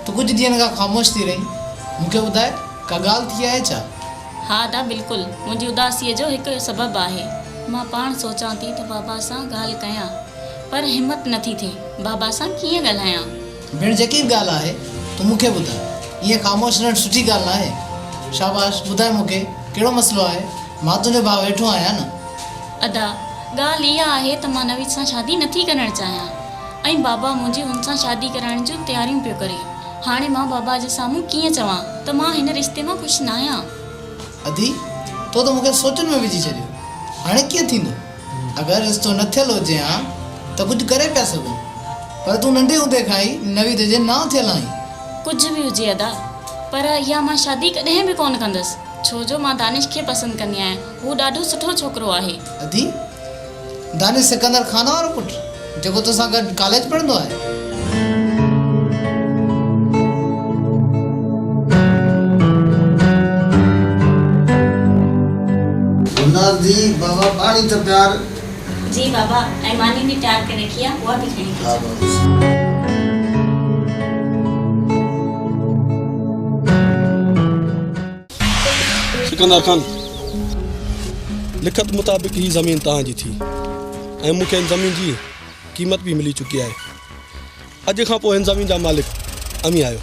तूं कुझु ॾींहंनि खां ख़ामोश थी रही, मूंखे ॿुधाए का ॻाल्हि थी आहे छा? हा दा बिल्कुलु, मुंहिंजी उदासीअ जो हिकु सबबु आहे। मां पाण सोचां थी त बाबा सां ॻाल्हि कयां, पर हिमत नथी थिए। बाबा सां कीअं ॻाल्हायां? भेण, जेकी बि ॻाल्हि आहे तूं मूंखे ॿुधाए, ईअं ख़ामोश रहणु सुठी ॻाल्हि न आहे। शाबाश, ॿुधाए मूंखे कहिड़ो मसइलो आहे, मां तुंहिंजो भाउ वेठो आहियां न। अदा, ॻाल्हि इहा आहे त मां नवीद सां शादी नथी करणु चाहियां ऐं बाबा मुंहिंजी हुन सां शादी कराइण जूं तयारियूं पियो करे। हाणे मां बाबा जे साम्हूं कीअं चवां त मां हिन रिश्ते मां ख़ुशि न आहियां? अदी, तो त मूंखे सोचनि में विझी छॾियो। हाणे कीअं थींदो? अगरि रिश्तो न थियल हुजे हा त कुझु करे पिया सघूं, पर तूं नंढे हूंदे खां ई नवीद जे ना थियल आहीं। कुझु बि हुजे अदा, पर इहा मां शादी कॾहिं बि कोन कंदसि, छो जो मां दानिश खे पसंदि कंदी आहियां। हू ॾाढो सुठो छोकिरो आहे। अदी, दानिश सिकंदर खान वारो पुटु जेको तोसां गॾु कॉलेज पढ़ंदो आहे? जी बाबा पानी तो प्यार। जी बाबा, ऐं मानी भी तैयार करे रखी आहे, उहा भी खणी हाँ बाबा। सिकंदर खान, लिखत मुताबिक ही ज़मीन तव्हांजी थी ऐं मूंखे हिन ज़मीन जी क़ीमत भी मिली चुकी आहे। अॼु खां पोइ हिन ज़मीन जा मालिक अमी आहियो।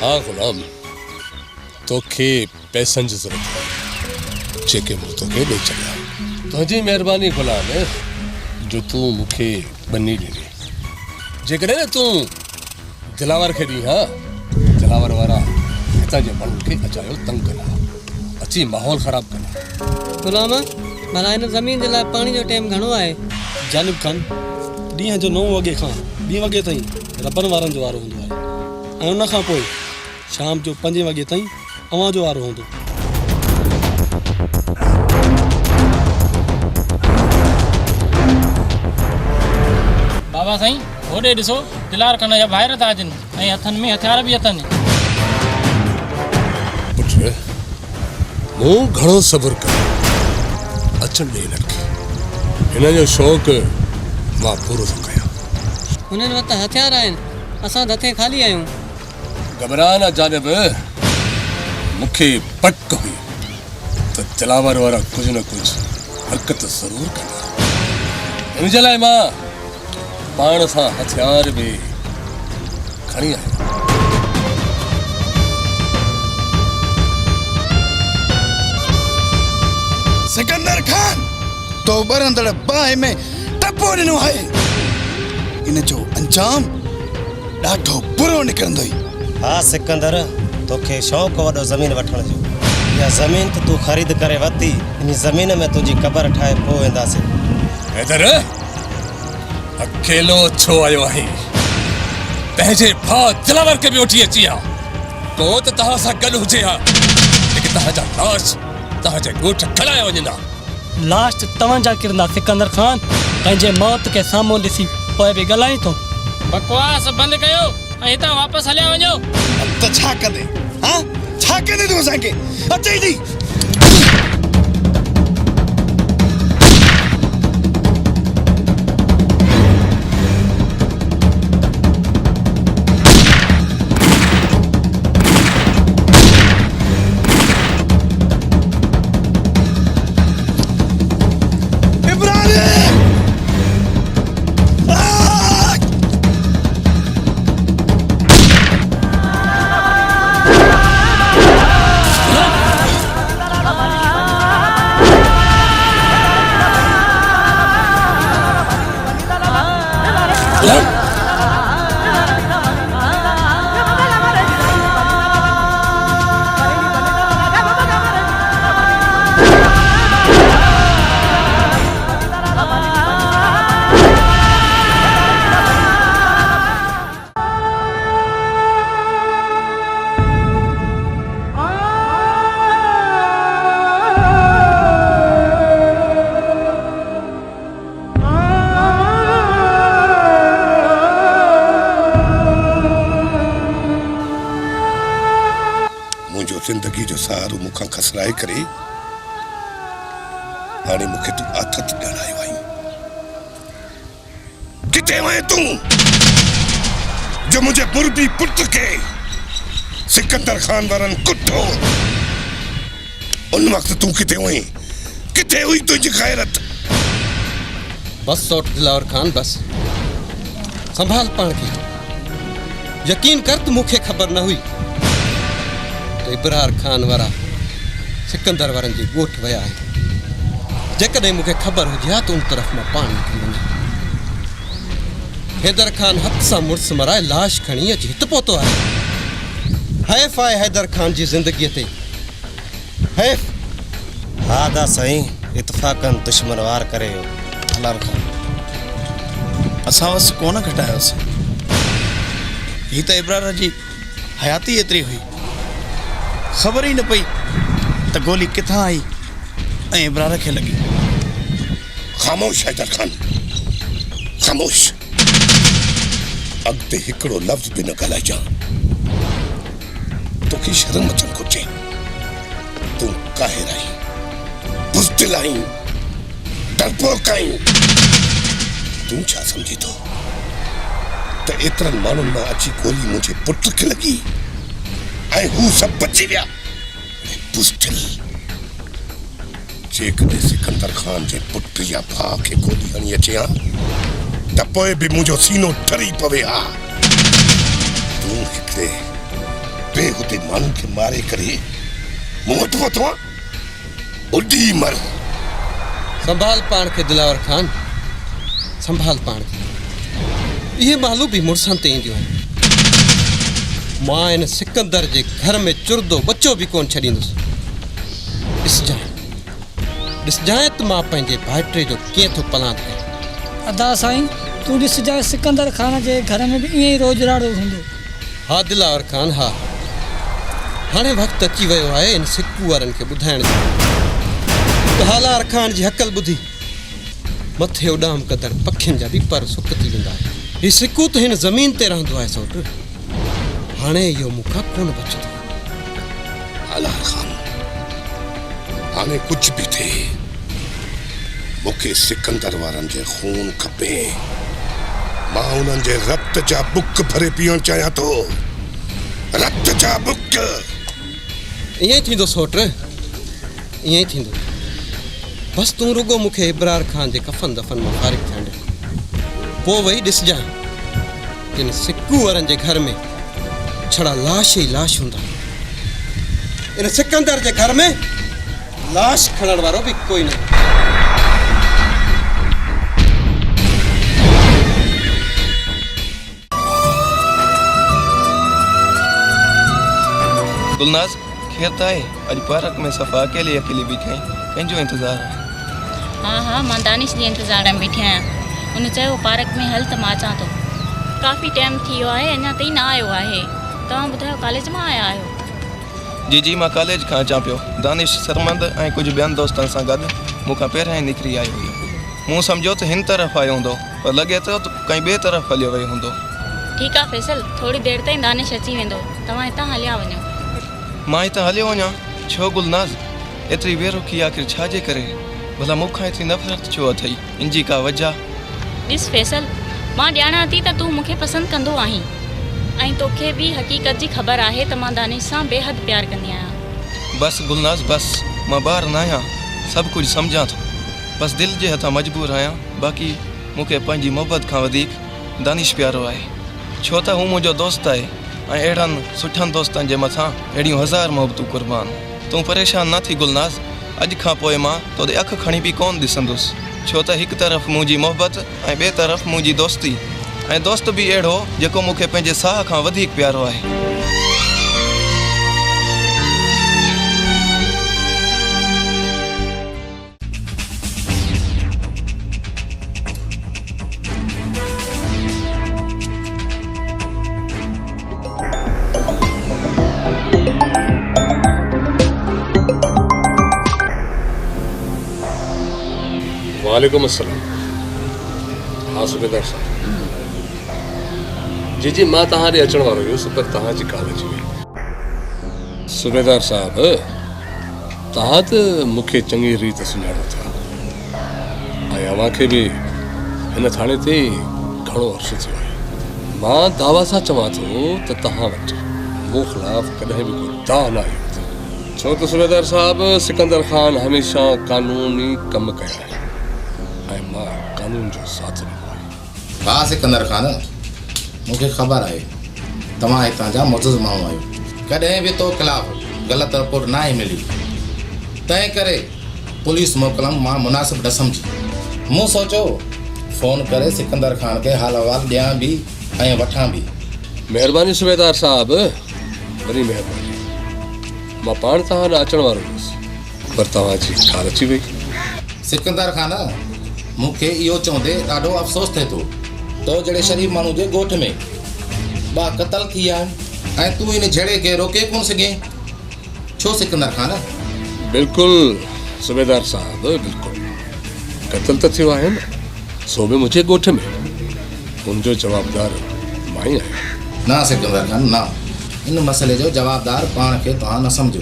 हाँ गुलाम, तोखे पैसनि जी ज़रूरत आहे जेके मूं तोखे ॾेई छॾिया। तुंहिंजी महिरबानी गुलाम जो तूं मूंखे बनी ॾिनी। जेकॾहिं न तूं दिलावर खे ॾी, हाँ, दिलावर वारा हितां जे माण्हुनि खे अचायो तंग कंदा, अची माहौल ख़राब कंदा। गुलाम, भला हिन ज़मीन जे लाइ पाणी जो टाइम घणो आहे? जानिब खान, ॾींहं जो 9 वॻे खां 2 वॻे ताईं रबनि वारनि जो वारो हूंदो आहे ऐं उन खां पोइ शाम जो 5 वॻे ताईं अव्हां जो वारो हूंदो। बाबा साईं, होॾे ॾिसो, दिलावर खान जा ॿाहिरि था अचनि ऐं हथनि में हथियार बि अथनि। पुट, मूं घणो सब्र कयो, अचनि ॾे हिननि खे, हिन जो शौक़ु मां पूरो थो कयां। हुननि वटि हथियार आहिनि, असां हथे खाली आहियूं। घबरा न जानिब, मूंखे पक हुई त दिलावर वारा कुझु न कुझु हरकत ज़रूरु कंदा। हिन जे लाइ मां पाण सां हथियार बि खणी आहियां। सिकंदर खान, तो बरंदड़ बाहि में टपो ॾिनो आहे। इन जो अंजाम ॾाढो बुरो निकिरंदो। हाँ सिकंदर, तोखे शौक़ु वॾो ज़मीन वठण जो। इहा ज़मीन त तूं ख़रीद करे वरिती, इन ज़मीन में तुंहिंजी क़बर ठाहे पोइ वेंदासीं। हैदर, अकेलो छो आयो आहीं? पंहिंजे भाउ दिलावर खे बि वठी अची आ। को त तव्हां सां गॾु हुजे हा, लेकिन तव्हांजा लाश तव्हांजे ॻोठ खणाए वञंदा। लाश तव्हांजा किरंदा सिकंदर खान, पंहिंजे मौत खे साम्हूं ॾिसी पोइ बि ॻाल्हाई थो। बकवास बंदि कयो ऐं हितां वापसि हलिया वञो। त छा कंदे? हाँ, छा कंदे तूं असांखे? अचई थी। मूंखां खसराए करे हाणे मूंखे तूं आथत ॼाणायो आई। किथे वएं तूं जो मुंहिंजे मुरबी पुट खे सिकंदर खान वारनि कुठो? उन वक़्तु तूं किथे हुई? किथे हुई तुंहिंजी ग़ैरत? बस सौट दिलावर खान, बस संभाल पाण खे। यकीन कर त मूंखे ख़बर न हुई त इब्रार खान वारा सिकंदर वारनि जी ॻोठ विया आहिनि। जेकॾहिं मूंखे ख़बर हुजे हा त उन तरफ़ मां पाण निकिरी वञा। हैदर खान हथ सां मुड़ुस मराए लाश खणी अची हिते पहुतो आहे। हैफ़ आहे हैदर खान जी ज़िंदगीअ ते, हैफ़। हा दा साईं, इतफ़ाक़न दुश्मन वार करे हलाल खान। असां वस कोन घटायोसीं। ही त इब्रार जी हयाती एतिरी हुई, ख़बर ई न पई त गोली किथां आई ऐं इब्रार खे लॻी। ख़ामोश हैदर खान, ख़ामोश। अॻिते हिकिड़ो लफ़्ज़ बि न ॻाल्हाइजां। तोखे शर्म अचणु घुरिजे। तूं काहिर आहीं, बुज़दिल आहीं, डरपोक आहीं। तूं छा सम्झी थो त एतिरनि माण्हुनि मां अची गोली मुंहिंजे पुट खे लॻी ऐं हू सभु बची विया? बुज़दिल, जेकॾहिं सिकंदर खान जे पुट या भाउ खे गोली हणी अचे हा त पोइ बि मुंहिंजो सीनो ठरी पवे हा। तूं हिकिड़े बेहुदे माण्हू खे मारे करे मूं वटि पहुतो आहे? उॾी मर। संभाल पाण खे दिलावर खान, संभाल पाण खे। इहे मालूम भी मुड़सन ते ईंदियूं आहिनि। मां इन सिकंदर जे घर में चुरदो बच्चो भी कोन छॾींदुसि। ॾिसजांइ त मां पंहिंजे भाइटे जो कीअं थो पलांद कयां। अदा साईं, तूं ॾिसजांइ सिकंदर खान जे घर में भी ईअं ई रोज़ राड़ो हूंदो। हा दिलावर खान, हा। हाणे वक़्तु अची वियो आहे इन सिक्कू वारनि खे ॿुधाइण जो त हालार खान जी हकल ॿुधी मथे उॾाम कदड़ पखियुनि जा भी पर सुक थी वेंदा आहिनि। हीउ सिक्कू त हिन ज़मीन ते रहंदो आहे सौट। हाणे इहो मूंखां कोन बचंदो। हालार खान, हाणे कुछ भी थिए मूंखे सिकंदर वारनि जे खून खपे। मां उन्हनि जे रक्त जा बुक भरे पीअण चाहियां थो। रक्त जा बुक। ईअं ई थींदो सौट, ईअं ई थींदो। बस तूं रुगो मूंखे इब्रार खान जे कफन दफन मां फारिग थियण ॾे। पोइ वही ॾिसजांइ इन सिक्कू वारनि जे घर में छड़ा लाश ई लाश हूंदा। इन सिकंदर जे घर में लाश खणण वारो भी कोई न। गुलनाज, खैर त आहे? अॼु पार्क में सफ़ा अकेली अकेली बीठी आहीं, कंहिंजो इंतज़ारु आहे? हाँ हाँ, मां दानिश जे इंतज़ार में बीठी आहियां। उन चयो पार्क में हल त मां अचां थो। काफ़ी टाइम थी वियो आहे, अञा ताईं न आयो आहे। तव्हां ॿुधायो कॉलेज मां आया आहियो? जी जी, मां कॉलेज खां अचां पियो। दानिश, सरमंद ऐं कुझु ॿियनि दोस्तनि सां गॾु मूंखां पहिरियां ई निकिरी आयो हुयो। मूं सम्झो त हिन तरफ़ आयो हूंदो, पर लॻे थो त कंहिं ॿिए तरफ़ हलियो वियो हूंदो। ठीकु आहे फैसल, थोड़ी देरि ताईं दानिश अची वेंदो। तव्हां हितां हलिया वञो। मां हितां हलियो वञा? छो गुलनाज़, एतिरी बेरुखी आख़िर छा जे करे? भला मूंखां एतिरी नफ़रत छो अथई? इन जी का वजह? ॾिस फैसल, मां ॼाणां थी त तूं मूंखे पसंदि कंदो आहीं ऐं तोखे भी हक़ीक़त जी ख़बर आहे त मां दानिश सां बेहद प्यार कंदी आहियां। बस गुलनाज़, बस। मां ॿार न आहियां, सभु कुझु सम्झां थो। बस दिलि जे हथां मजबूर आहियां। बाक़ी मूंखे पंहिंजी मोहबत खां वधीक दानिश प्यारो आहे, छो त हू मुंहिंजो दोस्त आहे ऐं अहिड़नि सुठनि दोस्तनि जे मथां अहिड़ियूं हज़ार मोहबतूं क़ुर्बान। तूं परेशान न थी गुलनाज़। अॼु खां पोइ मां तोॾे अखि खणी बि कोन ॾिसंदुसि, छो त हिकु तरफ़ मुंहिंजी मोहबत ऐं ॿिए तरफ़ मुंहिंजी दोस्ती, ऐं दोस्त बि अहिड़ो जेको मूंखे पंहिंजे साह खां वधीक प्यारो आहे। वालेकुम अस्सलाम। हाँ सूबेदार साहब। जी जी, मां तव्हां ॾे अचण वारो हुयुसि, पर तव्हांजी कॉल अची वई। सूबेदार साहब, तव्हां त मूंखे चङी रीति सुञाणो था ऐं अव्हांखे बि हिन थाणे ते घणो अर्सो थियो आहे। मां दावा सां चवां थो त तव्हां वटि मूं ख़िलाफ़ कॾहिं बि कोई दाव न आयो छो त सूबेदार साहब सिकंदर खान हमेशह कानूनी कम कया आहिनि ऐं मां कानून जो साथ ॾिनो आहे। वाह सिकंदर खान, मूंखे ख़बर आहे तव्हां हितां जा मुअज़्ज़ज़ माण्हू आहियो। कॾहिं बि तो ख़िलाफ़ ग़लति रिपोर्ट न आहे मिली, तंहिं करे पुलिस मोकिलण मां मुनासिब न सम्झी। मूं सोचियो फ़ोन करे सिकंदर खान खे हाल अहवाल ॾियां बि ऐं वठां बि। महिरबानी सूबेदार साहब, वॾी महिरबानी। मां पाण तव्हां ॾांहुं अचण वारो हुयुसि पर तव्हांजी कार अची वई। सिकंदर खान, मूंखे इहो चवंदे ॾाढो अफ़सोस थिए थो तो जहिड़े शरीफ़ माण्हू जे ॻोठ में 2 क़तल थी विया आहिनि ऐं तूं इन झेड़े खे रोके कोन सघे। छो सिकंदर खान? बिल्कुलु सूबेदार साहब, बिल्कुलु क़तल त थियो आहे न, सो बि मुंहिंजे ॻोठ में। हुनजो जवाबदार मां ई आहियां। न सिकंदर खान न, इन मसइले जो जवाबदार पाण खे तव्हां न सम्झो।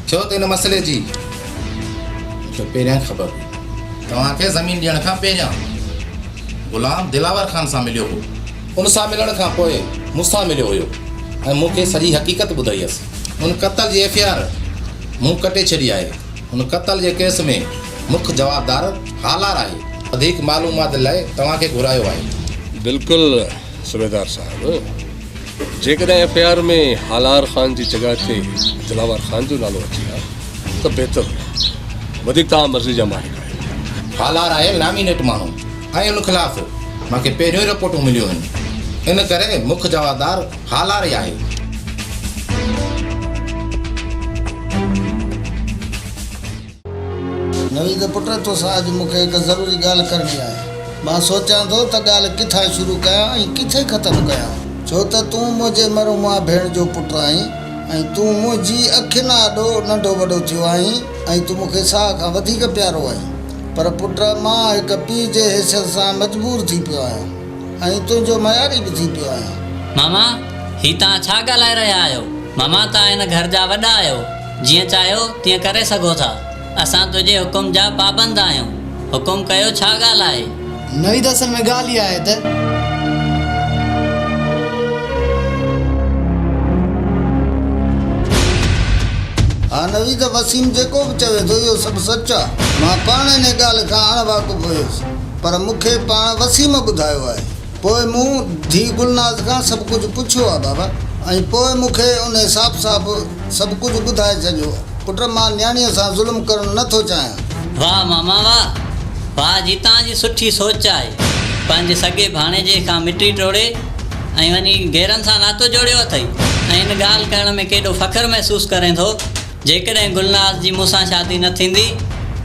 छो त इन मसइले जी मूंखे पहिरियां ख़बर हुई। तव्हांखे ज़मीन ॾियण खां पहिरियां ग़ुलाम दिलावर खान सां मिलियो हो। उन सां मिलण खां पोइ मूंसां मिलियो हुयो ऐं मूंखे सॼी हक़ीक़त ॿुधाई हुअसि। उन क़तल जी FIR मूं कटे छॾी आहे। उन क़तल जे केस में मुख्य जवाबदार हालार आहे। वधीक मालूमात लाइ तव्हांखे घुरायो आहे। बिल्कुलु सूबेदार साहब, जेकॾहिं FIR में हालार खान जी जॻह ते दिलावर खान जो नालो अची आहे त बहितर हो। वधीक तव्हां मर्ज़ी जा मालिक आहियो। हालार आहे लैमिनेट माण्हू ऐं उन ख़िलाफ़ मूंखे पहिरियों ई रिपोर्टूं मिलियूं आहिनि। इन करे मुख्य जवाबदार हालार ई आहे। नवीद पुट, तोसां अॼु मूंखे हिकु ज़रूरी ॻाल्हि करणी आहे। मां सोचां थो त ॻाल्हि किथां शुरू कयां ऐं किथे ख़तमु कयां। छो त तूं मुंहिंजे मरहुमा भेण जो पुटु आहीं ऐं तूं मुंहिंजी अखियुनि आॾो नंढो वॾो थियो आहीं ऐं तूं मूंखे साह खां वधीक प्यारो आहीं। पर पुट, मां हिकु पीउ जे हैसियत सां मजबूर थी पियो आहियां ऐं तुंहिंजो मयारी बि थी पियो आहियां। मामा, ही तव्हां छा ॻाल्हाए रहिया आहियो? मामा, तव्हां हिन घर जा वॾा आहियो, जीअं चाहियो तीअं करे सघो था। असां तुंहिंजे हुकुम जा पाबंद आहियूं। हुकुम कयो, छा ॻाल्हि आहे? नवीद, असल में ॻाल्हि इहा आहे त हा नवीद, वसीम जेको बि चवे थो इहो सभु सच आहे। मां पाण इन ॻाल्हि खां अणवाक़ुफ़ हुयुसि पर मूंखे पाण वसीम ॿुधायो आहे। पोइ मूं धीउ गुलनाज़ खां सभु कुझु पुछियो आहे बाबा, ऐं पोइ मूंखे उन हिसाब सां सभु कुझु ॿुधाए छॾियो आहे। पुट, मां न्याणीअ सां ज़ुल्म करणु नथो चाहियां। वाह मामा वाह, वाह जी, तव्हांजी सुठी सोच आहे। पंहिंजे सॻे भाणेजे खां मिटी टोड़े ऐं वञी घेरनि सां नातो जोड़ियो अथई ऐं इन ॻाल्हि करण में केॾो फ़ख़्रु महसूसु करे थो। जेकॾहिं गुलनाज़ जी मूंसां शादी न थींदी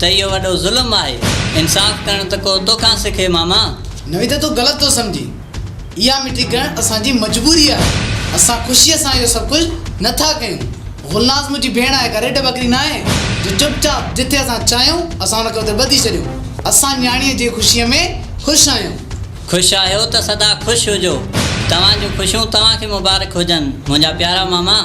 त इहो वॾो ज़ुल्म आहे। इंसाफ़ करणु त को तोखां सिखे मामा। नवीद, तूं ग़लति थो सम्झी। इहा मिटी करणु असांजी मजबूरी आहे। असां ख़ुशीअ सां इहो सभु कुझु नथा कयूं। गुलनाज़ मुंहिंजी भेण आहे, रेड बकरी न आहे जो चुपचाप जिथे असां चाहियूं असां हुनखे उते ॿधी छॾियूं। असां न्याणीअ जी ख़ुशीअ में ख़ुशि आहियूं। ख़ुशि आहियो त सदा ख़ुशि हुजो। तव्हां जूं ख़ुशियूं तव्हांखे मुबारक हुजनि मुंहिंजा प्यारा मामा।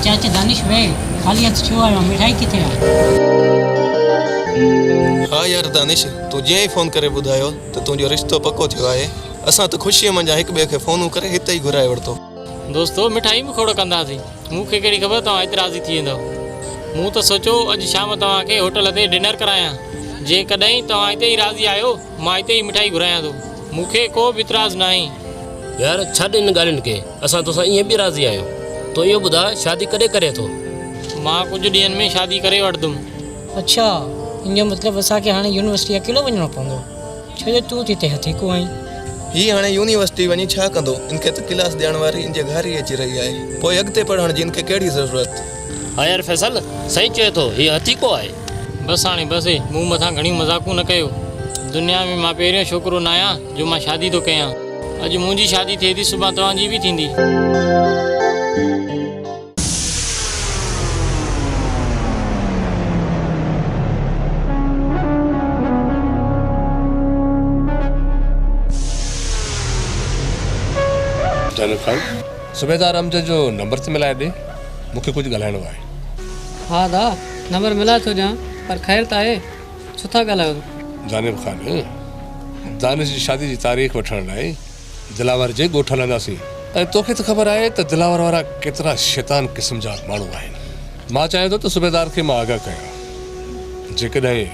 चाचा दानिश वे खाली हथ छो आयो? मिठाई किथे आहे? हाँ यार दानिश, तू जीअं ई फ़ोन करे ॿुधायो त तुंहिंजो रिश्तो पको थियो आहे, असां त ख़ुशीअ मंझां हिक ॿिए खे फ़ोनूं करे हिते ई घुराए वरितो। दोस्तो, मिठाई बि खोड़ कंदासीं। मूंखे कहिड़ी ख़बर तव्हां हिते राज़ी थी वेंदव। मूं त सोचियो अॼु शाम तव्हांखे होटल ते डिनर करायां। जेकॾहिं तव्हां हिते ई राज़ी आहियो, मां हिते ई मिठाई घुरायां थो। मूंखे को बि इतराज़ न आहे। यार छॾ इन ॻाल्हियुनि खे, असां तोसां ईअं बि राज़ी आहियूं। तो इहो ॿुधा, शादी कॾहिं करे थो? मां कुझु ॾींहंनि में शादी करे वठंदुमि। अच्छा, इन जो मतिलबु असांखे हाणे यूनिवर्सिटी अकेलो वञिणो पवंदो? छो जो तूं हिते हथीको आहीं। हीअ हाणे यूनिवर्सिटी वञी छा कंदो? इनखे त क्लास ॾियण वारी इन जे घर ई अची रही आहे। पोइ अॻिते पढ़ण जी इनखे कहिड़ी ज़रूरत? हा यार फैसल, सही चए थो, हीअ हथीको आहे। बसि हाणे बसि, मूं मथां घणी मज़ाकूं न कयो। दुनिया में मां पहिरियों छोकिरो न आहियां जो मां शादी थो कयां। अॼु मुंहिंजी शादी थिए थी, सुभाणे तव्हांजी बि थींदी। जानिब खान सूबेदार अमजद जो नंबर ते मिलाए ॾे मूंखे कुझु ॻाल्हाइणो आहे। हा दा नंबर मिलाए थो ॾियां पर ख़ैर त आहे छो था ॻाल्हायो? जानिब खान दानिश जी शादी जी तारीख़ वठण लाइ दिलावर जे ॻोठ हलंदासीं ऐं तोखे त ख़बर आहे त दिलावर वारा केतिरा शैतान क़िस्म जा माण्हू आहिनि। मां चाहियां थो त सूबेदार खे मां आगाह कयां जेकॾहिं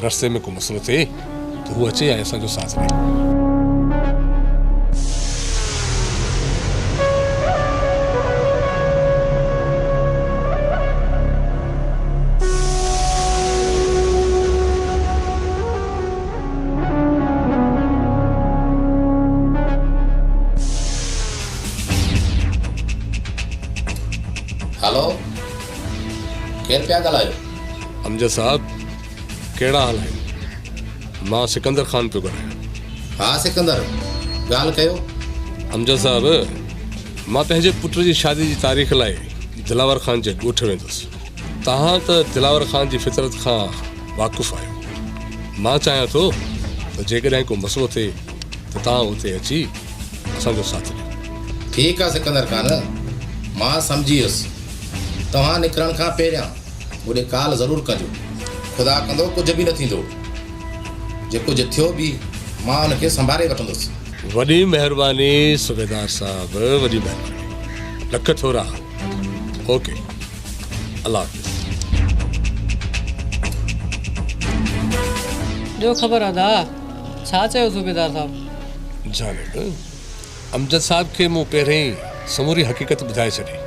रस्ते में को मसइलो थिए त हू अचे ऐं असांजो साथ ॾे। हेलो केरु पिया ॻाल्हायो? अमजद साहब कहिड़ा हाल आहिनि? मां सिकंदर खान पियो ॻाल्हायां। हा सिकंदर ॻाल्हि कयो। अमजद साहब मां पंहिंजे पुट जी शादी जी तारीख़ लाइ दिलावर खान जे ॻोठ वेंदुसि। तव्हां त दिलावर खान जी फितरत खां वाक़ुफ़ु आहियो। मां चाहियां थो त जेकॾहिं को मसइलो थिए त तव्हां उते अची असांजो साथ ॾियो। ठीकु आहे सिकंदर खान मां सम्झी वियुसि। तव्हां निकिरण खां पहिरियां होॾे कॉल ज़रूरु कजो। ख़ुदा कंदो कुझु बि न थींदो। जेको जे थियो बि मां हुनखे संभाले वठंदुसि। वॾी महिरबानी सूबेदार साहब वॾी महिरबानी। लख थोरा। ओके अल्लाह हाफ़िज़। ॿियो ख़बर आहे दा छा चयो सूबेदार साहब? जानिब अमजद साहब खे मूं पहिरें ई समूरी हक़ीक़त ॿुधाए छॾी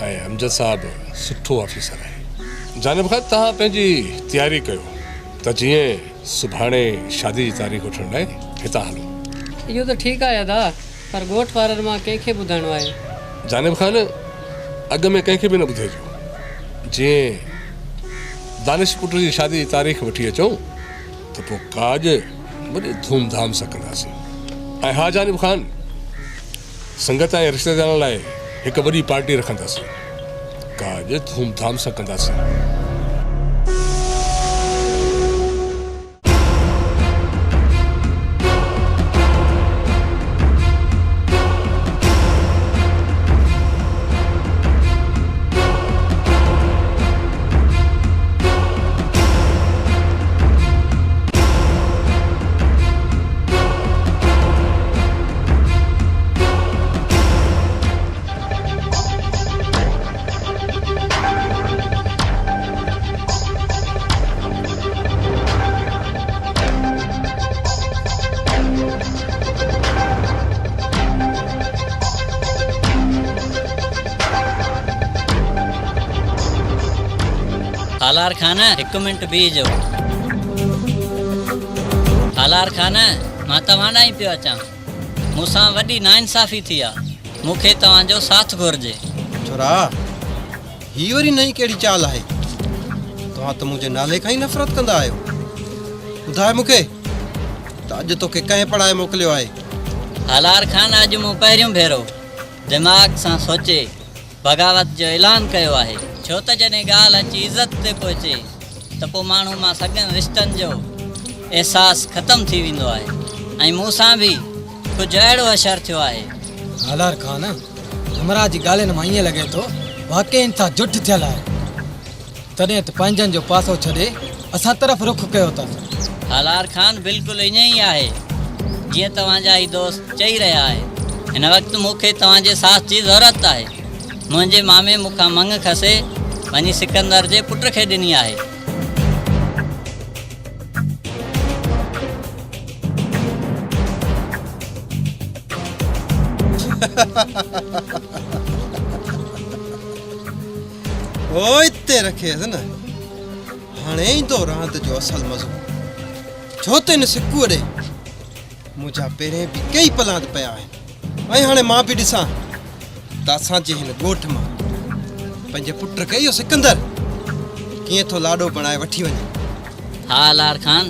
ऐं अमजद साहब सुठो ऑफिसर आहे। जानिब खान तव्हां पंहिंजी तयारी कयो त जीअं सुभाणे शादी जी तारीख़ वठण लाइ हितां हलो। इहो त ठीकु आहे दा पर ॻोठ वारनि मां कंहिंखे ॿुधाइणो आहे? जानिब खान अॻु में कंहिंखे बि न ॿुधाइजो। जीअं दानिश पुट जी शादी जी तारीख़ वठी अचूं त पोइ काज वॾे धूमधाम सां कंदासीं। ऐं हा जानिब खान संगत ऐं रिश्तेदारनि लाइ हिकु वॾी पार्टी रखंदासीं। काज धूमधाम सां कंदासीं। हालार खान हिकु मिंट बीहजो। हालार खान मां तव्हां ॾांहुं पियो अचां। मूंसां वॾी नाइंसाफ़ी थी आहे। मूंखे तव्हांजो साथ घुरिजे। छोरा ही वरी नई कहिड़ी चाल आहे? तव्हां त मुंहिंजे नाले खां ई नफ़रत कंदा आहियो। ॿुधाए मूंखे त अॼु तोखे कंहिं पढ़ाए मोकिलियो आहे? हालार खान अॼु मूं पहिरियों भेरो दिमाग़ सां सोचे बग़ावत जो ऐलान कयो आहे। छो त जॾहिं ॻाल्हि अची इज़त ते पहुचे त पोइ माण्हू मां सॻनि रिश्तनि जो अहसासु ख़तमु थी वेंदो आहे ऐं मूंसां बि कुझु अहिड़ो असरु थियो आहे। हालार खान हमरा जी ॻाल्हियुनि मां ईअं लॻे थो वाक़ई सां जुठ थियल आहे। तॾहिं त पंहिंजनि जो पासो छॾे असां तरफ़ रुख कयो था। हालार खान बिल्कुलु ईअं ई आहे जीअं तव्हांजा ई दोस्त चई रहिया आहे। हिन वक़्तु मूंखे तव्हांजे साथ जी ज़रूरत आहे। मुंहिंजे मामे मूंखां मंग खसे वञी सिकंदर जे पुट खे ॾिनी आहे। ओ हिते रखेसि न। हाणे ईंदो रांद जो असल मज़ो। छो त हिन सिकूअ ॾे मुंहिंजा पहिरें बि कई पलांद पिया आहिनि ऐं हाणे मां बि ॾिसां त असांजे हिन ॻोठ मां पंहिंजे पुट खे इहो सिकंदर कीअं थो लाॾो बणाए वठी वञे। हा लार खान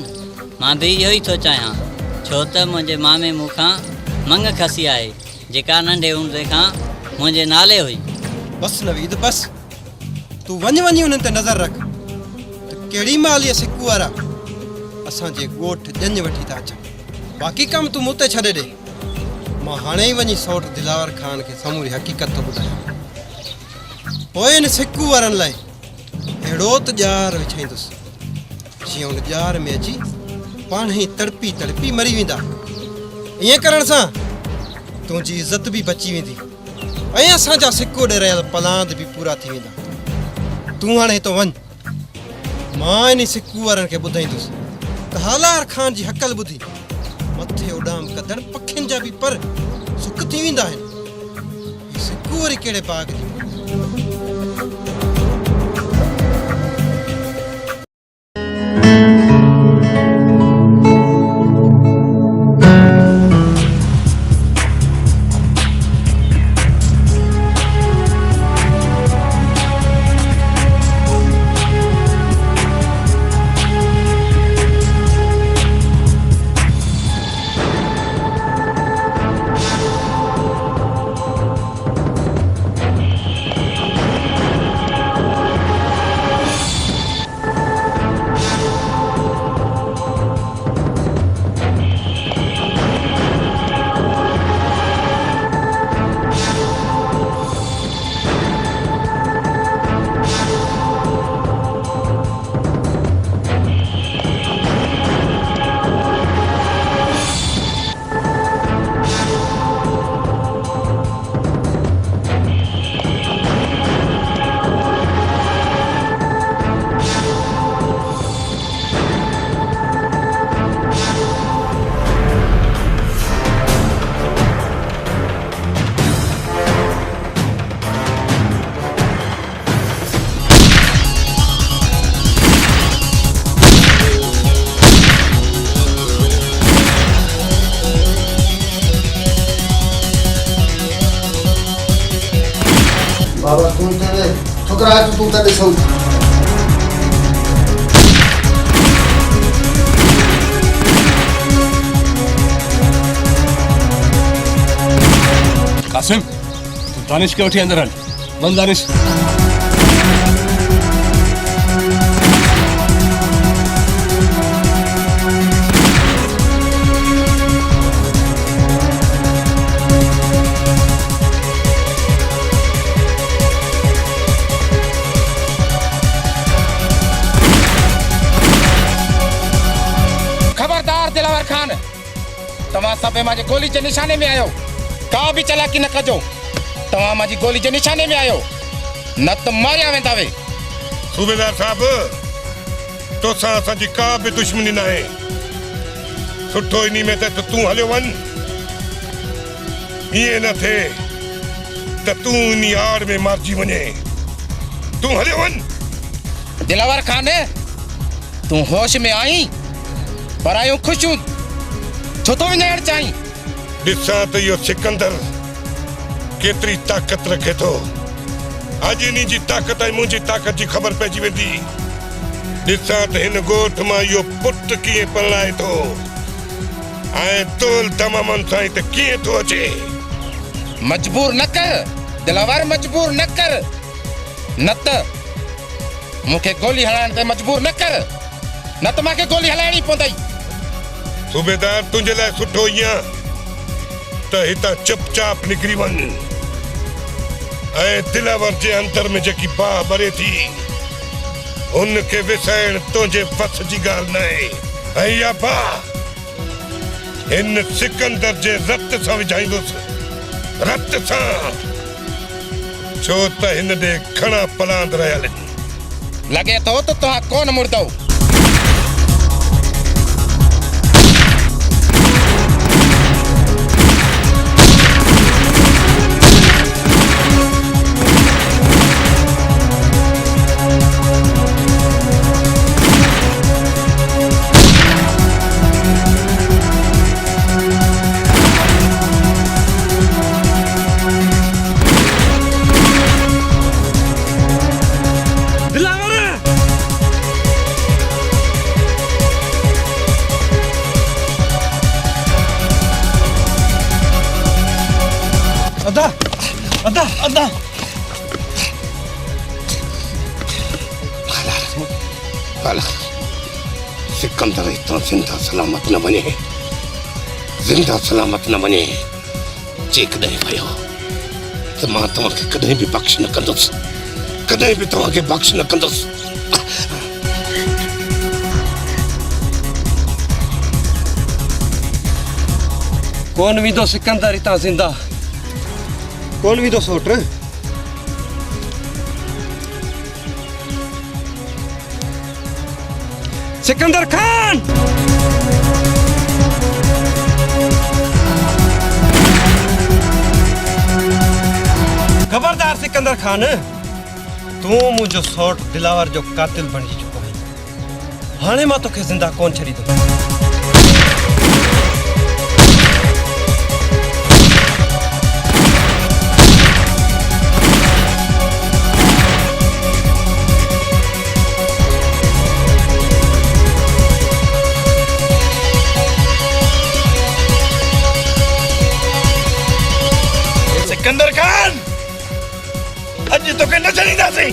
मां बि इहो ई थो चाहियां। छो त मुंहिंजे मामे मूंखां मंग खसी आहे जेका नंढे हूंदे खां मुंहिंजे नाले हुई। बसि नवीद बसि तूं वञी हुननि ते नज़र रख त कहिड़ी माल इहे सिकू वारा असांजे ॻोठ ॼञ वठी था अचनि। बाक़ी कमु तूं मूं ते छॾे ॾे। मां हाणे ई वञी सौट दिलावर खान खे समूरी हक़ीक़त थो ॿुधायां। पोइ हिन सिकू वारनि लाइ अहिड़ो त ॼार विछाईंदुसि जीअं हुन ॼार में अची पाण ई तड़पी तड़पी मरी वेंदा। ईअं करण सां तुंहिंजी इज़त बि बची वेंदी ऐं असांजा सिको ॾरियल पलांद बि पूरा थी वेंदा। तूं हाणे हितां वञ, मां इन सिकू वारनि खे ॿुधाईंदुसि त हालार खान जी हकल ॿुधी मथे उॾाम कदड़ पखियुनि जा बि पर सुख थी वेंदा आहिनि। हीउ सिकू वरी कहिड़े बाग़ जी बाबा तूं चवे छोकरा तूं कॾहिं सौ कासिम तूं दानिश खे वठी अंदरि हल। वञ दानिश। दिलावर खान तव्हां सभु मुंहिंजे गोली जे निशाने में आहियो। का बि चालाकी न कजो। तव्हां मुंहिंजी गोली जे निशाने में आहियो न त मारिया वेंदावे। सूबेदार साहब तोसां असांजी का बि दुश्मनी न आहे। सुठो इन्ही में त तूं हलियो वञ। ईअं न थिए त तूं इन आड़ में मारिजी वञे। तूं हलियो वञ। दिलावर खान तूं होश में आई पर आयूं ख़ुशियूं छो तो वञण चाहीं। ॾिसां त इहो सिकंदर केतिरी ताक़त रखे थो। अॼु इन जी ताक़त ऐं मुंहिंजी ताक़त जी ख़बर पइजी वेंदी। ॾिसां त हिन ॻोठ मां इहो पुट कीअं पलाए थो ऐं तोल तमामनि सां त कीअं थो अचे। मजबूर न कर दिलावर, मजबूर न कर। न त मूंखे गोली हलाइण ते मजबूर न कर, न त मूंखे गोली हलाइणी पवंदी। सूबेदार तुंहिंजे लाइ सुठो ईअं त हितां चुपचाप निकिरी वञ ऐं दिलावर जे अंदर में जेकी बाह भरे थी उनखे विसाइण तुंहिंजे बस जी ॻाल्हि न आहे। ऐं इहा बाह हिन सिकंदर जे रत सां विझाईंदुसि, रत सां, छो त हिन ॾे घणा पलांद रहियल आहिनि। लॻे थो त तव्हां कोन मुड़दो। अदा सिकंदर इतना जिंदा सलामत न बने, जिंदा सलामत न बने। जेकॾहिं वियो त मां तव्हांखे कॾहिं बि बख़्श न कंदुसि, कॾहिं बि तव्हांखे बख़्श न कंदुसि। कौन विदो सिकंदर इतां जिंदा, कौन विदो सोट। सिकंदर खान, खबरदार सिकंदर खान, तू मुझो सोट दिलावर जो कातिल बनी चुको है। हाणे मां तोखे जिंदा कोन छड़ींदो। सिकंदर खान, अज तो के न छड़ींदासीं।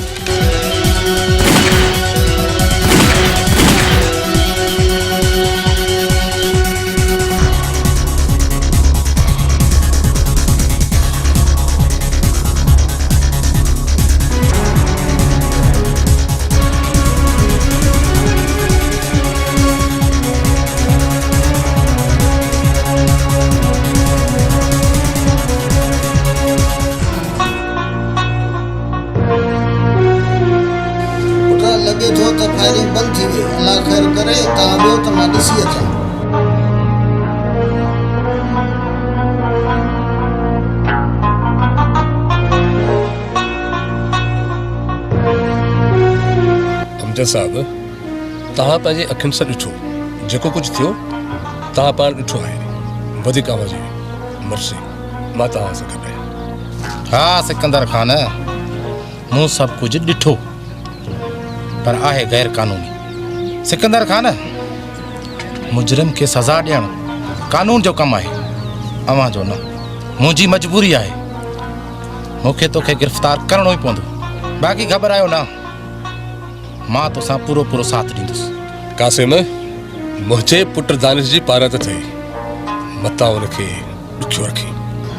लगे थो त फायरिंग बंद थी गई। अल्लाह खैर करे, तव्हां वियो त मां ॾिसी अचां। अमजद साहब, तव्हां पंहिंजे अखियुनि सां ॾिठो, जेको कुझु थियो तव्हां पाण ॾिठो आहे। वधीक आवाज़ मर्सी, मां तव्हां सां गॾु आहियां। हा सिकंदर खान, मूं सभु कुझु ॾिठो, पर आहे गैर कानूनी। सिकंदर खान, मुजरिम खे सज़ा ॾियणु कानून जो कमु आहे, अव्हां जो न। मुंहिंजी मजबूरी आहे, मूंखे तोखे गिरफ़्तार करणो ई पवंदो। बाक़ी घबरायो न, मां तोसां पूरो पूरो साथ ॾींदुसि। कासिम, मुंहिंजे पुट दानिश जी पारत थिए, मतां हुनखे ॾुखियो रखी।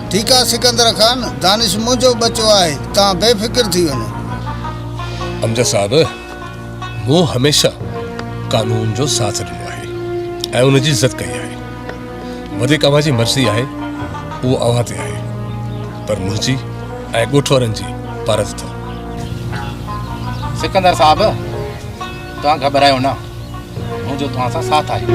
ठीकु आहे सिकंदर खान, दानिश मुंहिंजो बचो आहे, तव्हां बेफ़िक्र थी वञो। अमजद साहब, मूं हमेशा कानून जो साथ ॾिनो आहे ऐं उनजी इज़त कई आहे। वधीक अव्हां जी मर्ज़ी आहे, उहो अव्हां ते आहे, पर मुंहिंजी ऐं ॻोठ वारनि जी पारत अथव। सिकंदर साहब, तव्हां घबरायो न, मुंहिंजो तव्हां सां साथ आहे।